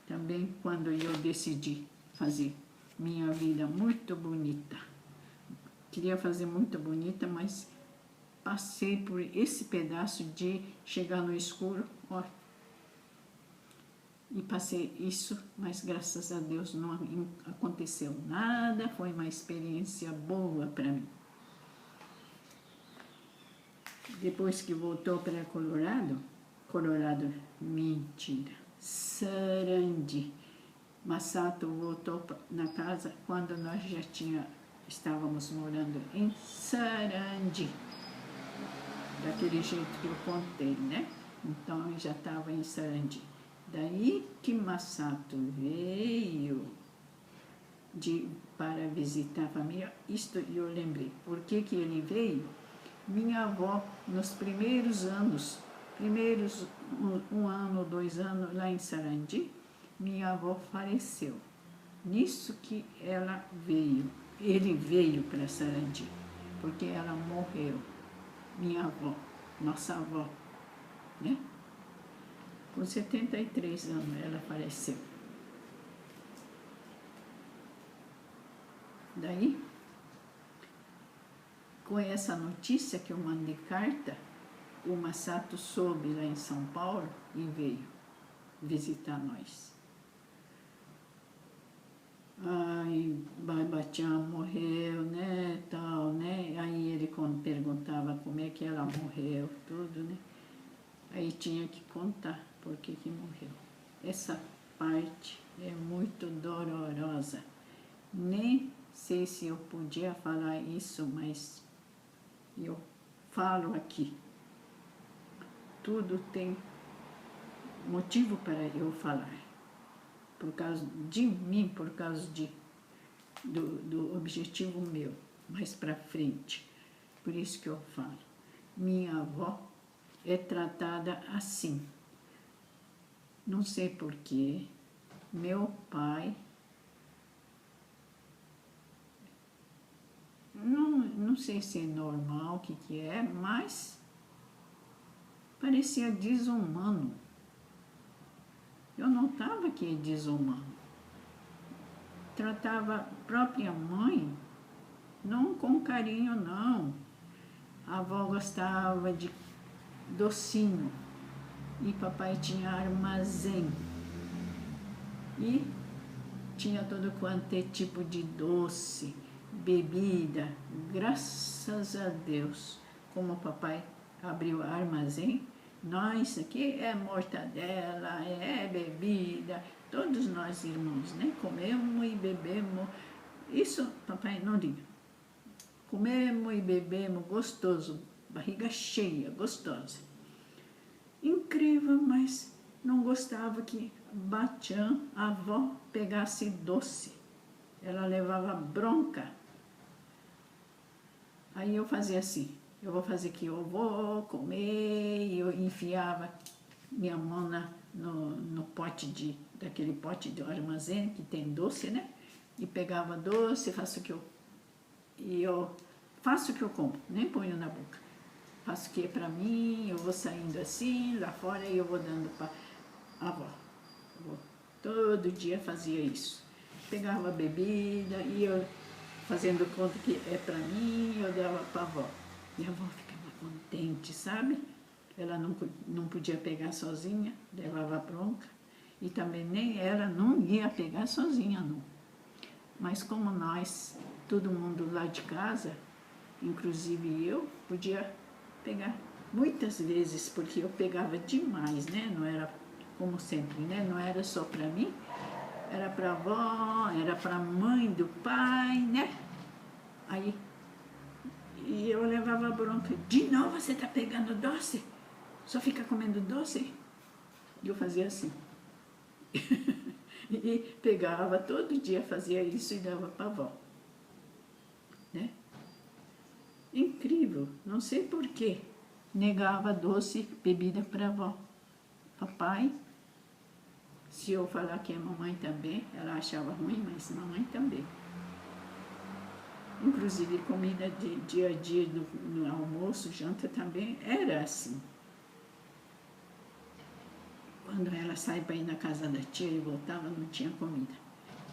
Também quando eu decidi fazer minha vida muito bonita. Queria fazer muito bonita, mas passei por esse pedaço de chegar no escuro, ó. E passei isso, mas graças a Deus não aconteceu nada, foi uma experiência boa para mim. Depois que voltou para Colorado, mentira, Sarandi. Masato voltou na casa quando nós já estávamos morando em Sarandi. Daquele jeito que eu contei, né? Então eu já estava em Sarandi. Daí que Masato veio para visitar a família, isto eu lembrei. Por que que ele veio? Minha avó, nos primeiros anos, um ano, 2 anos lá em Sarandi, minha avó faleceu. Nisso que ele veio para Sarandi, porque ela morreu. Minha avó, nossa avó, né? Com 73 anos ela faleceu. Daí, com essa notícia que eu mandei carta, o Masato soube lá em São Paulo e veio visitar nós. Ai, Bachan morreu, né, tal, né? Aí ele perguntava como é que ela morreu, tudo, né? Aí tinha que contar por que morreu. Essa parte é muito dolorosa. Nem sei se eu podia falar isso, mas eu falo aqui. Tudo tem motivo para eu falar. Por causa de mim, por causa do objetivo meu, mais para frente. Por isso que eu falo. Minha avó é tratada assim. Não sei porquê. Meu pai, não sei se é normal, o que é, mas parecia desumano. Eu notava que é desumano. Tratava a própria mãe, não com carinho, não. A avó gostava de docinho e papai tinha armazém. E tinha todo quanto é tipo de doce, bebida. Graças a Deus, como o papai abriu o armazém, nós aqui é mortadela, é bebida, todos nós irmãos, né? Comemos e bebemos. Isso papai não diga. Comemos e bebemos gostoso, barriga cheia, gostosa. Incrível, mas não gostava que Bachan, a avó, pegasse doce. Ela levava bronca. Aí eu fazia assim, eu vou fazer que eu vou comer, e eu enfiava minha mão no pote daquele pote de armazém que tem doce, né? E pegava doce, eu faço o que eu como, nem ponho na boca. Faço o que é pra mim, eu vou saindo assim, lá fora, e eu vou dando pra avó. Todo dia fazia isso. Pegava bebida e eu, fazendo conta que é pra mim, eu dava pra avó. E a avó ficava contente, sabe? Ela não podia pegar sozinha, levava bronca. E também nem ela não ia pegar sozinha, não. Mas como nós, todo mundo lá de casa, inclusive eu, podia pegar muitas vezes, porque eu pegava demais, né? Não era como sempre, né? Não era só para mim, era para a avó, era para a mãe do pai, né? Aí e eu levava bronca. De novo você tá pegando doce? Só fica comendo doce? E eu fazia assim. E pegava, todo dia fazia isso e dava para a avó. Né? Incrível, não sei porquê. Negava doce, bebida para a avó. Papai, se eu falar que é mamãe também, ela achava ruim, mas mamãe também. Inclusive comida de dia a dia, no almoço, janta também, era assim. Quando ela saía para ir na casa da tia e voltava, não tinha comida.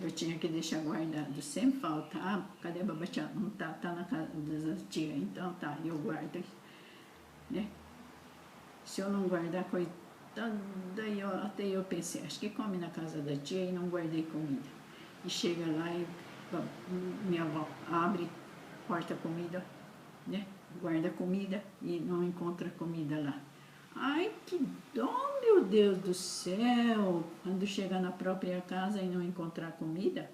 Eu tinha que deixar guardado, sem falta. Ah, cadê a babachá? Não tá, tá na casa da tia. Então tá, eu guardo, né? Se eu não guardar, coitada, até eu pensei, acho que come na casa da tia e não guardei comida. E chega lá e minha avó abre, corta a comida, né? Guarda comida e não encontra comida lá. Ai, que dó, meu Deus do céu! Quando chega na própria casa e não encontrar comida,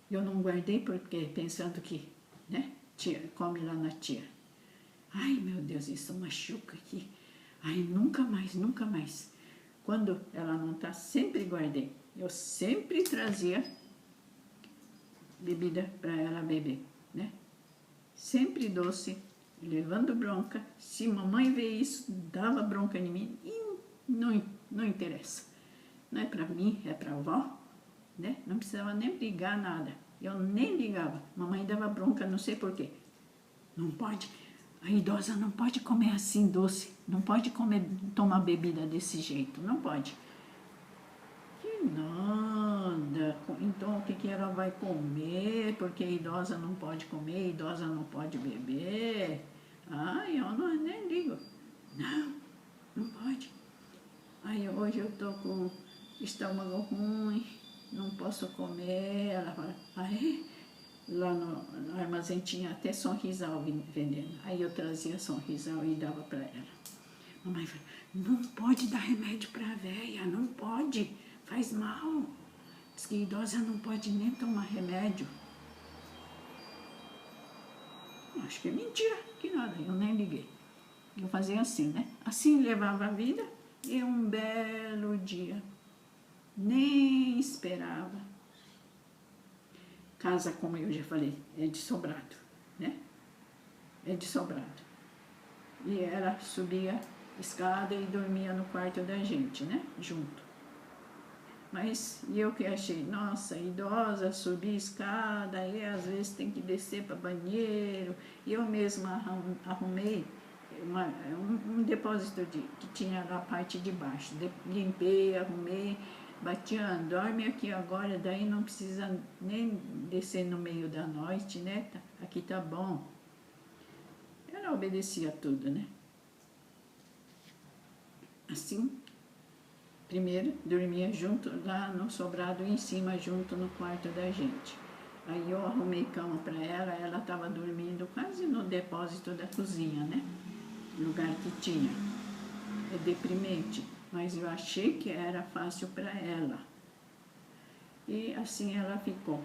eu não guardei porque pensando que, né? Tia, come lá na tia. Ai, meu Deus, isso machuca aqui. Ai, nunca mais, nunca mais. Quando ela não tá, sempre guardei. Eu sempre trazia bebida para ela beber, né? Sempre doce, levando bronca. Se mamãe vê isso, dava bronca em mim. E não interessa. Não é para mim, é para a avó, né? Não precisava nem ligar nada. Eu nem ligava. Mamãe dava bronca, não sei porquê. Não pode, a idosa não pode comer assim doce. Não pode comer, tomar bebida desse jeito. Não pode. Que nada. Então, o que ela vai comer? Porque a idosa não pode comer, a idosa não pode beber. Ai, eu nem ligo. Não, não pode. Aí, hoje eu tô com estômago ruim, não posso comer. Ela fala, lá no armazém tinha até Sonrisal vendendo. Aí eu trazia Sonrisal e dava para ela. Mamãe falou, não pode dar remédio para a véia, não pode. Faz mal. Diz que idosa não pode nem tomar remédio. Acho que é mentira, que nada, eu nem liguei. Eu fazia assim, né? Assim levava a vida e um belo dia, nem esperava. Casa, como eu já falei, é de sobrado, né? É de sobrado. E ela subia a escada e dormia no quarto da gente, né? Junto. Mas eu que achei, nossa, idosa, subir escada, e às vezes tem que descer para banheiro. E eu mesma arrumei um depósito que tinha na parte de baixo. Limpei, arrumei, Batian, dorme aqui agora, daí não precisa nem descer no meio da noite, né? Aqui tá bom. Ela obedecia tudo, né? Assim, primeiro, dormia junto lá no sobrado em cima, junto no quarto da gente. Aí eu arrumei cama para ela, ela estava dormindo quase no depósito da cozinha, né? Lugar que tinha. É deprimente, mas eu achei que era fácil para ela. E assim ela ficou.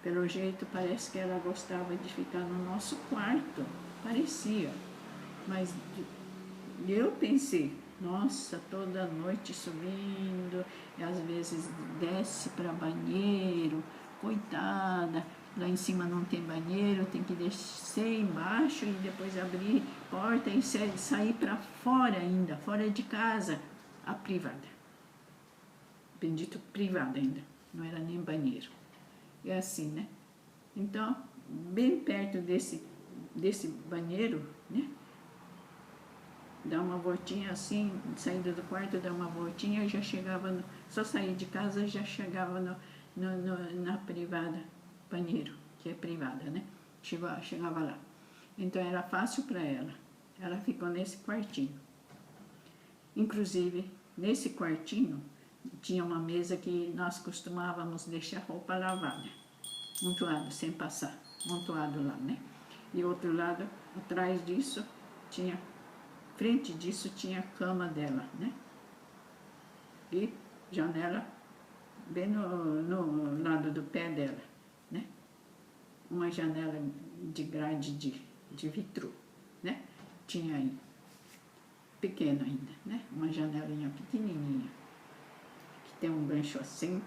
Pelo jeito, parece que ela gostava de ficar no nosso quarto. Parecia. Mas eu pensei, nossa, toda noite subindo, e às vezes desce para banheiro, coitada. lá em cima não tem banheiro, tem que descer embaixo e depois abrir porta e sair para fora ainda, fora de casa, a privada. Bendito privada ainda, não era nem banheiro. É assim, né? Então, bem perto desse banheiro, né? Dá uma voltinha assim, saindo do quarto, dá uma voltinha, eu já chegava, só sair de casa, já chegava na privada, banheiro, que é privada, né? Chegava lá. Então era fácil para ela. Ela ficou nesse quartinho. Inclusive, nesse quartinho, tinha uma mesa que nós costumávamos deixar roupa lavada, montuado, sem passar, montuado lá, né? E outro lado, atrás disso, frente disso tinha a cama dela, né? E janela bem no lado do pé dela, né? Uma janela de grade de vidro, né? Tinha aí, pequena ainda, né? Uma janelinha pequenininha, que tem um gancho assim.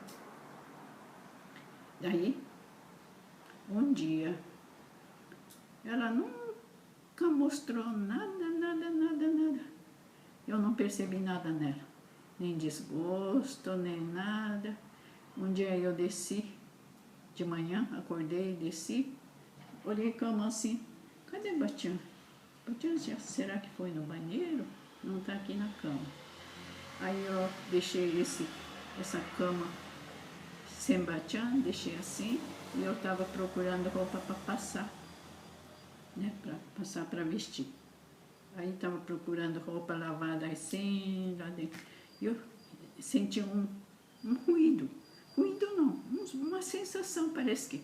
Daí, um dia, ela nunca mostrou nada. Eu não percebi nada nela, nem desgosto, nem nada. Um dia eu desci, de manhã, acordei, desci, olhei a cama assim, cadê Batian? Batian, será que foi no banheiro? Não está aqui na cama. Aí eu deixei essa cama sem Batian, deixei assim, e eu estava procurando roupa para passar, né, para passar para vestir. Aí estava procurando roupa lavada assim, lá dentro. E eu senti um ruído. Ruído não, uma sensação, parece que...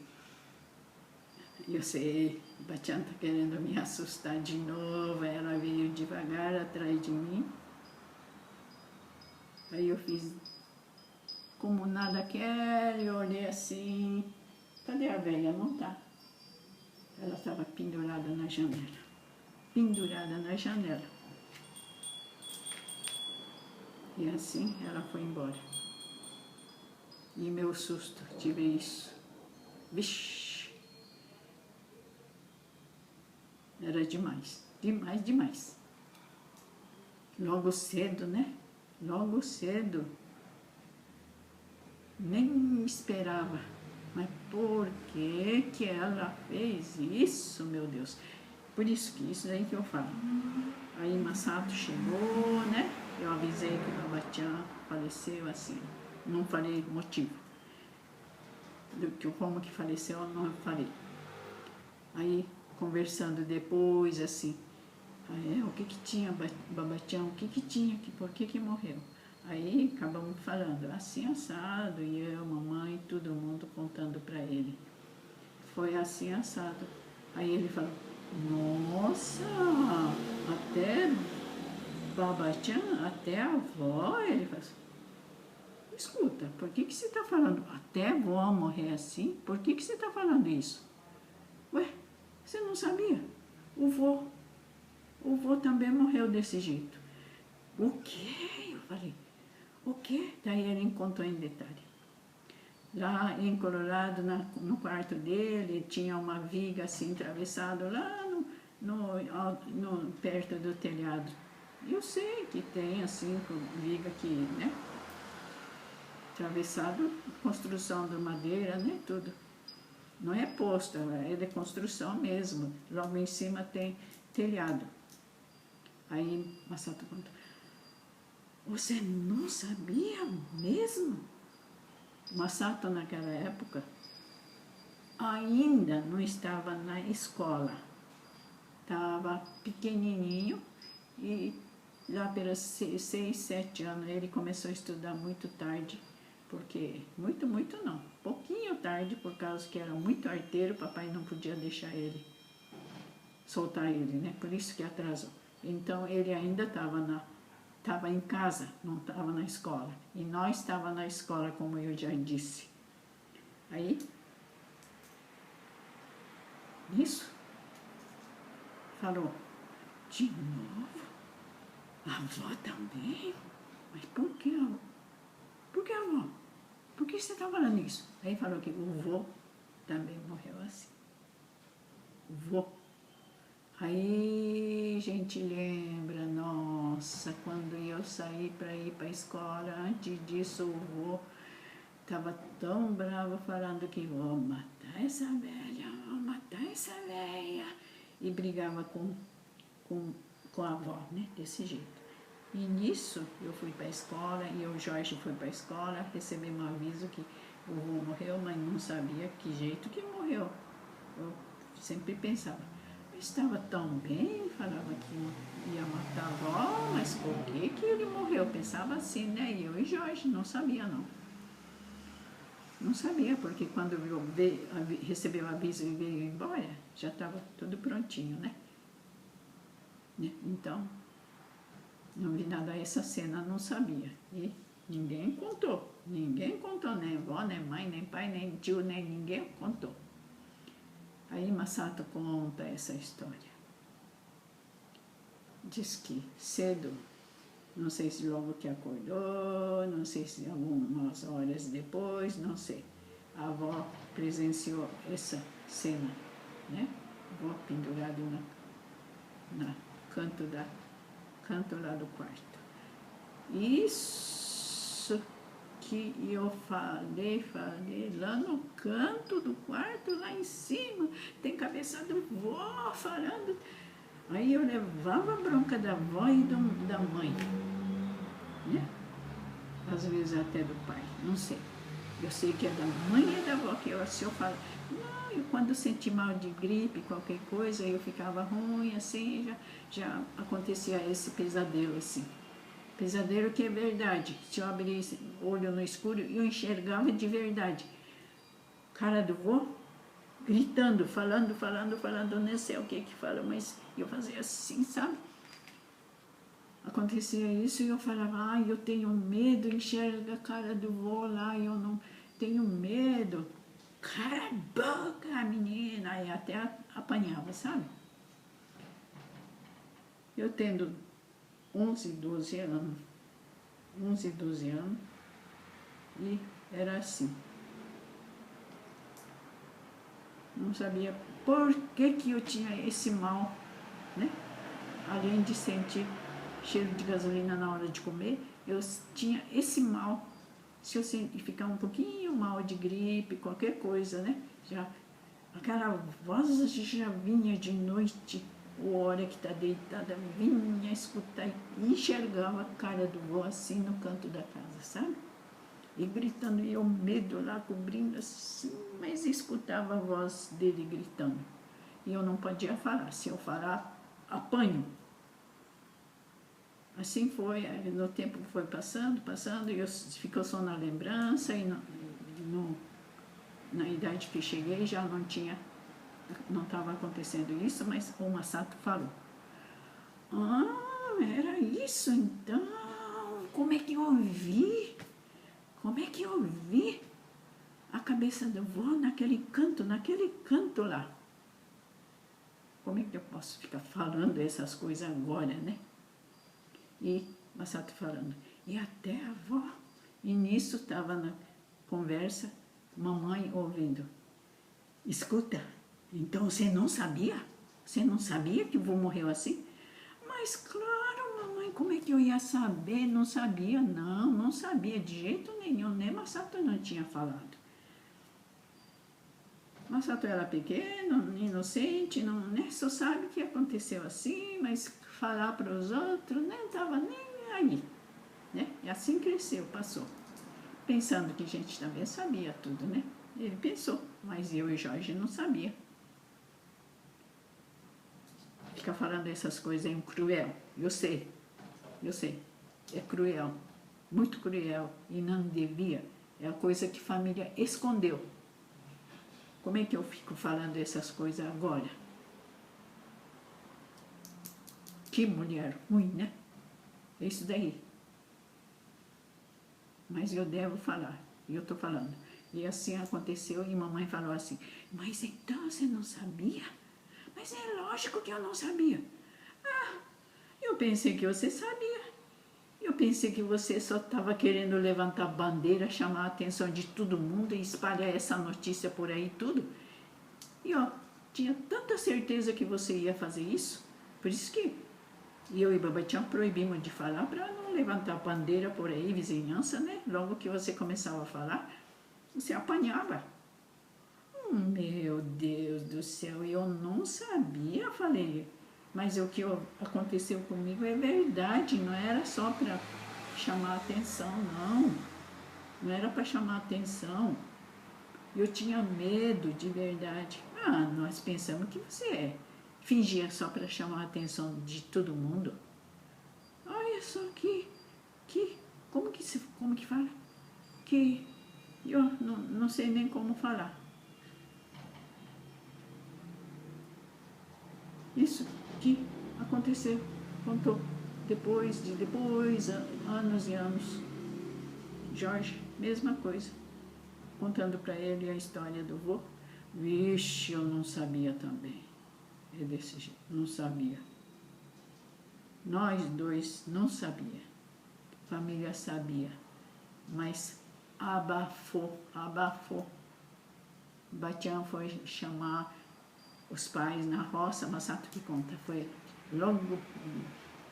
Eu sei, Batian está querendo me assustar de novo. Aí ela veio devagar atrás de mim. Aí eu fiz como nada quer, eu olhei assim. Cadê a velha? Não tá. Ela estava pendurada na janela. Pendurada na janela. E assim ela foi embora. E meu susto, tive isso. Vixe! Era demais. Demais, demais. Logo cedo, né? Logo cedo. Nem esperava. Mas por que que ela fez isso, meu Deus? Por isso que isso daí que eu falo. Aí Masato chegou, né? Eu avisei que o Batian faleceu assim. Não falei motivo. Como que faleceu, eu não falei. Aí, conversando depois, assim. O que que tinha, Batian? O que que tinha? Por que que morreu? Aí acabamos falando, assim assado, e eu, mamãe, todo mundo contando para ele. Foi assim assado. Aí ele falou, nossa, até Babatian, até a avó, ele falou assim, escuta, por que que você está falando, até a avó morrer assim? Por que que você está falando isso? Ué, você não sabia? O vô também morreu desse jeito. O quê? Eu falei, o quê? Daí ele contou em detalhe. Lá em Colorado, no quarto dele, tinha uma viga assim atravessada lá perto do telhado. Eu sei que tem assim, viga que, né? Atravessado, construção de madeira, né? Tudo. Não é posto, é de construção mesmo. Logo em cima tem telhado. Aí Masato contou, você não sabia mesmo? Masato naquela época ainda não estava na escola. Estava pequenininho e lá pelos 6, 7 anos ele começou a estudar muito tarde, porque, muito não, pouquinho tarde, por causa que era muito arteiro, papai não podia deixar ele, soltar ele, né? Por isso que atrasou. Então ele ainda estava em casa, não estava na escola. E nós estávamos na escola, como eu já disse. Aí, isso, falou, de novo? A avó também? Mas por que, avó? Por que, avó? Por que você está falando isso? Aí falou que o vô também morreu assim. Vô. Aí a gente lembra, nossa, quando eu saí para ir para a escola, antes disso o vô estava tão bravo falando que vou matar essa velha, vou matar essa velha. E brigava com, com a avó, né, desse jeito. E nisso eu fui para a escola e o Jorge foi para a escola, recebemos um aviso que o vô morreu, mas não sabia que jeito que morreu. Eu sempre pensava, eu estava tão bem, falava que ia matar a avó, mas por que ele morreu? Eu pensava assim, né? E eu e Jorge não sabia não. Não sabia, porque quando eu recebeu o aviso e veio embora, já estava tudo prontinho, né? Então, não vi nada essa cena, não sabia. E ninguém contou, nem avó, nem mãe, nem pai, nem tio, nem ninguém contou. Aí Masato conta essa história. Diz que cedo, não sei se logo que acordou, não sei se algumas horas depois, não sei. A avó presenciou essa cena, né? A avó pendurada na canto lá do quarto. Isso que eu falei lá no canto do quarto, lá em cima, tem cabeça do vó falando. Aí eu levava a bronca da avó e da mãe, né? Às vezes até do pai, não sei. Eu sei que é da mãe e da avó, que se eu falo, não, eu quando senti mal de gripe, qualquer coisa, eu ficava ruim, assim, já acontecia esse pesadelo, assim. Pesadelo que é verdade. Se eu abrisse o olho no escuro, eu enxergava de verdade. Cara do vô, gritando, falando, não sei o que fala, mas eu fazia assim, sabe? Acontecia isso e eu falava, ai, eu tenho medo, enxerga a cara do vô lá, eu não tenho medo. Cara boca, menina, e até apanhava, sabe? Eu tendo 11, 12 anos, e era assim. Não sabia por que eu tinha esse mal, né? Além de sentir cheiro de gasolina na hora de comer, eu tinha esse mal. Se eu ficar um pouquinho mal de gripe, qualquer coisa, né? Aquela voz já vinha de noite, a hora que está deitada, vinha escutar e enxergava a cara do vô assim no canto da casa, sabe? E gritando, e eu medo lá cobrindo assim, mas escutava a voz dele gritando. E eu não podia falar, se eu falar, apanho. Assim foi, no tempo foi passando, e ficou só na lembrança, e na idade que cheguei já não estava acontecendo isso, mas o Masato falou. Ah, era isso então, como é que eu vi? Como é que eu vi a cabeça do vô naquele canto lá? Como é que eu posso ficar falando essas coisas agora, né? E Masato falando, e até a avó. E nisso estava na conversa, mamãe ouvindo. Escuta, então você não sabia? Você não sabia que o vô morreu assim? Mas claro, mamãe, como é que eu ia saber? Não sabia, não sabia de jeito nenhum, nem Masato não tinha falado. Masato era pequeno, inocente, não, né, só sabe que aconteceu assim, mas falar para os outros nem estava nem aí. Né? E assim cresceu, passou. Pensando que a gente também sabia tudo, né? Ele pensou, mas eu e Jorge não sabia. Ficar falando essas coisas é cruel. Eu sei. É cruel. Muito cruel. E não devia. É a coisa que a família escondeu. Como é que eu fico falando essas coisas agora? Que mulher ruim, né? É isso daí. Mas eu devo falar. E eu estou falando. E assim aconteceu e mamãe falou assim, mas então você não sabia? Mas é lógico que eu não sabia. Ah, eu pensei que você sabia. Eu pensei que você só estava querendo levantar bandeira, chamar a atenção de todo mundo e espalhar essa notícia por aí tudo. E ó, tinha tanta certeza que você ia fazer isso. Por isso que eu e Babatião proibimos de falar para não levantar bandeira por aí, vizinhança, né? Logo que você começava a falar, você apanhava. Meu Deus do céu, eu não sabia, falei. Mas o que aconteceu comigo é verdade, não era só para chamar atenção, não. Não era para chamar atenção. Eu tinha medo de verdade. Ah, nós pensamos que você fingia só para chamar a atenção de todo mundo. Olha só como que fala? Que eu não sei nem como falar. Isso que aconteceu, contou. Depois, anos e anos. Jorge, mesma coisa. Contando para ele a história do vô. Vixe, eu não sabia também. É desse jeito, não sabia. Nós dois não sabia. Família sabia. Mas abafou. Batião foi chamar os pais na roça, Massato que conta, foi logo,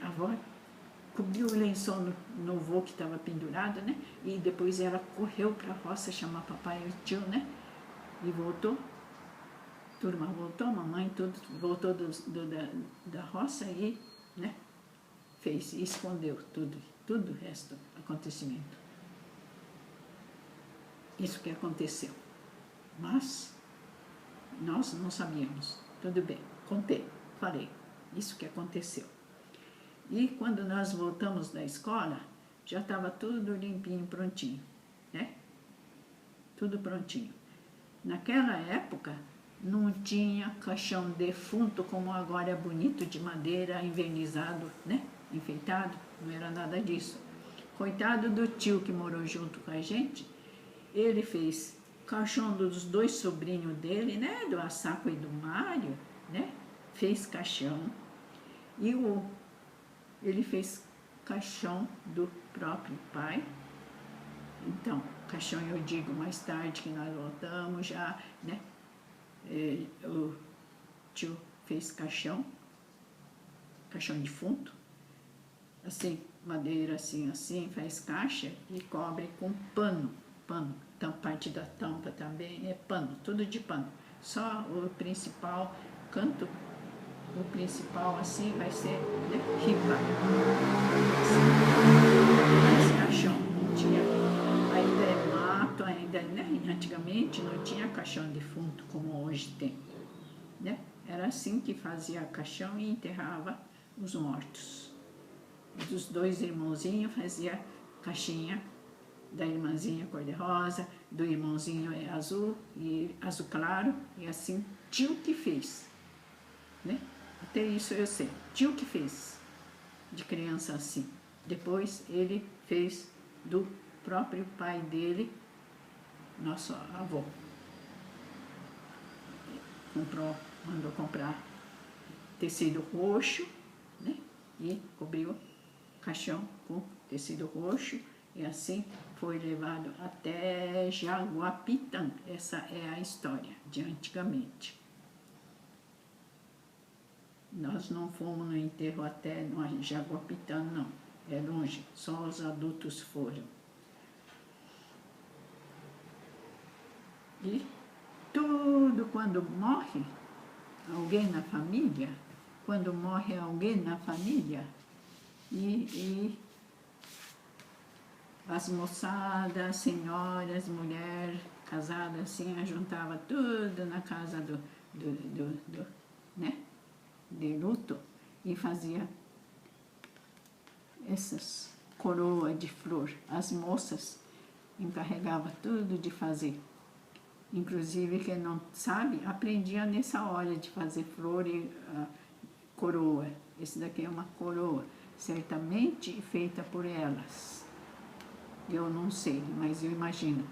a avó cobriu o lençol no vô que estava pendurado, né? E depois ela correu para a roça chamar papai e o tio, né? E voltou, turma voltou, mamãe, tudo, voltou da roça e, né? Fez, e escondeu tudo o resto, acontecimento. Isso que aconteceu. Mas nós não sabíamos. Tudo bem, contei, falei, isso que aconteceu. E quando nós voltamos da escola, já estava tudo limpinho, prontinho, né? Tudo prontinho. Naquela época, não tinha caixão defunto como agora é bonito, de madeira, envernizado, né? Enfeitado, não era nada disso. Coitado do tio que morou junto com a gente, ele fez caixão dos dois sobrinhos dele, né? Do Assaco e do Mário, né? Fez caixão. E ele fez caixão do próprio pai. Então, caixão eu digo mais tarde que nós voltamos já, né? O tio fez caixão defunto, assim, madeira assim, faz caixa e cobre com pano. Então, parte da tampa também é pano, tudo de pano. Só o principal canto, o principal assim vai ser, né, ripa. Esse caixão não tinha, ainda é mato, ainda, né, antigamente não tinha caixão defunto como hoje tem, né? Era assim que fazia caixão e enterrava os mortos. Dos dois irmãozinhos fazia caixinha, da irmãzinha cor-de-rosa, do irmãozinho é azul, e azul claro, e assim, tio que fez, né? Até isso eu sei, tio que fez, de criança assim. Depois ele fez do próprio pai dele, nosso avô. Mandou comprar tecido roxo, né? E cobriu caixão com tecido roxo, e assim foi levado até Jaguapitã. Essa é a história de antigamente. Nós não fomos no enterro até no Jaguapitã, não. É longe, só os adultos foram. E tudo quando morre alguém na família, e as moçadas, senhoras, mulheres casadas assim, juntava tudo na casa né, de luto e fazia essas coroas de flor. As moças encarregavam tudo de fazer. Inclusive, quem não sabe, aprendia nessa hora de fazer flor e coroa. Esse daqui é uma coroa, certamente feita por elas. Eu não sei, mas eu imagino.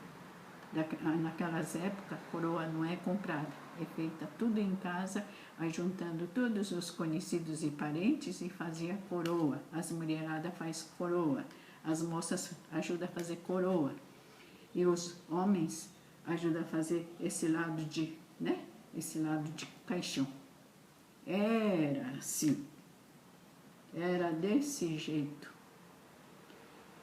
Naquelas épocas, coroa não é comprada, é feita tudo em casa, juntando todos os conhecidos e parentes e fazia coroa. As mulheradas faz coroa. as moças ajudam a fazer coroa. E os homens ajudam a fazer esse lado de, né? Esse lado de caixão. Era assim. Era desse jeito.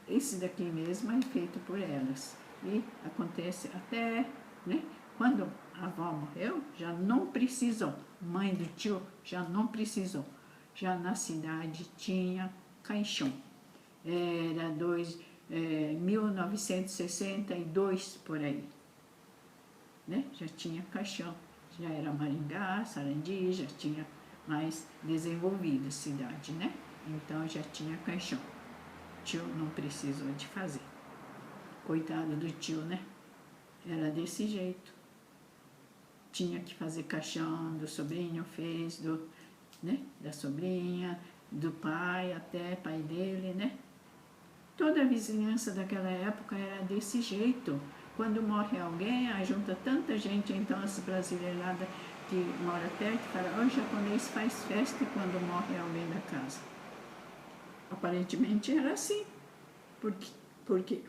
Esse daqui mesmo é feito por elas. E acontece até, né? Quando a avó morreu, já não precisou. Mãe do tio já não precisou. Já na cidade tinha caixão. Era 1962 por aí. Né? Já tinha caixão. Já era Maringá, Sarandi, já tinha mais desenvolvida a cidade, né? Então já tinha caixão. Tio não precisou de fazer. Coitado do tio, né? Era desse jeito. Tinha que fazer caixão, do sobrinho fez, né? Da sobrinha, do pai, até pai dele, né? Toda a vizinhança daquela época era desse jeito. Quando morre alguém, junta tanta gente, então as brasileiradas que mora perto falam, o japonês faz festa quando morre alguém da casa. Aparentemente era assim, porque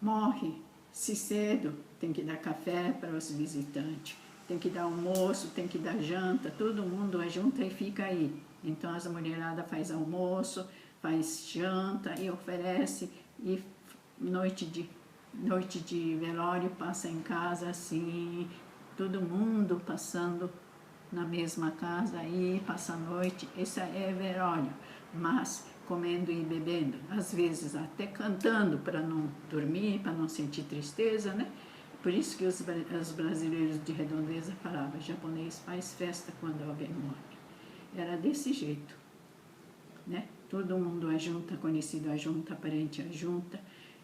morre-se cedo, tem que dar café para os visitantes, tem que dar almoço, tem que dar janta, todo mundo junta e fica aí. Então as mulheradas faz almoço, faz janta e oferece, e noite de velório passa em casa assim, todo mundo passando na mesma casa aí, passa a noite, esse é velório, mas comendo e bebendo, às vezes até cantando para não dormir, para não sentir tristeza, né? Por isso que os brasileiros de Redondeza falavam, japonês faz festa quando alguém morre. Era desse jeito, né? Todo mundo ajunta, conhecido ajunta, parente ajunta,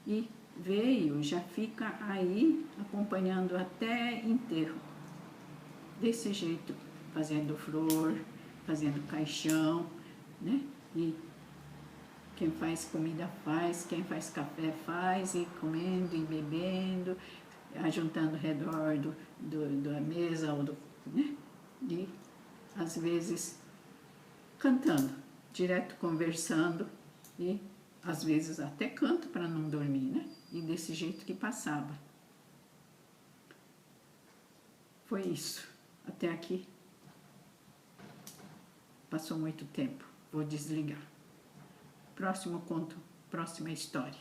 e veio, já fica aí acompanhando até enterro. Desse jeito, fazendo flor, fazendo caixão, né? E quem faz comida faz, quem faz café faz, e comendo e bebendo, ajuntando ao redor da mesa, né? E às vezes cantando, direto conversando, e às vezes até canto para não dormir, né? E desse jeito que passava. Foi isso. Até aqui. Passou muito tempo. Vou desligar. Próximo conto, próxima história.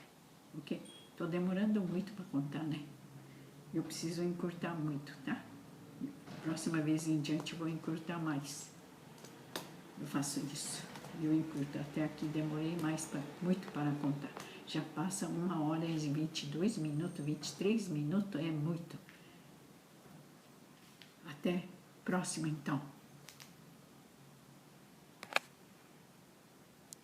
Ok? Tô demorando muito para contar, né? Eu preciso encurtar muito, tá? Próxima vez em diante eu vou encurtar mais. Eu faço isso. Eu encurto. Até aqui demorei muito para contar. Já passa 1 hora e 22 minutos, 23 minutos, é muito. Até próxima, então.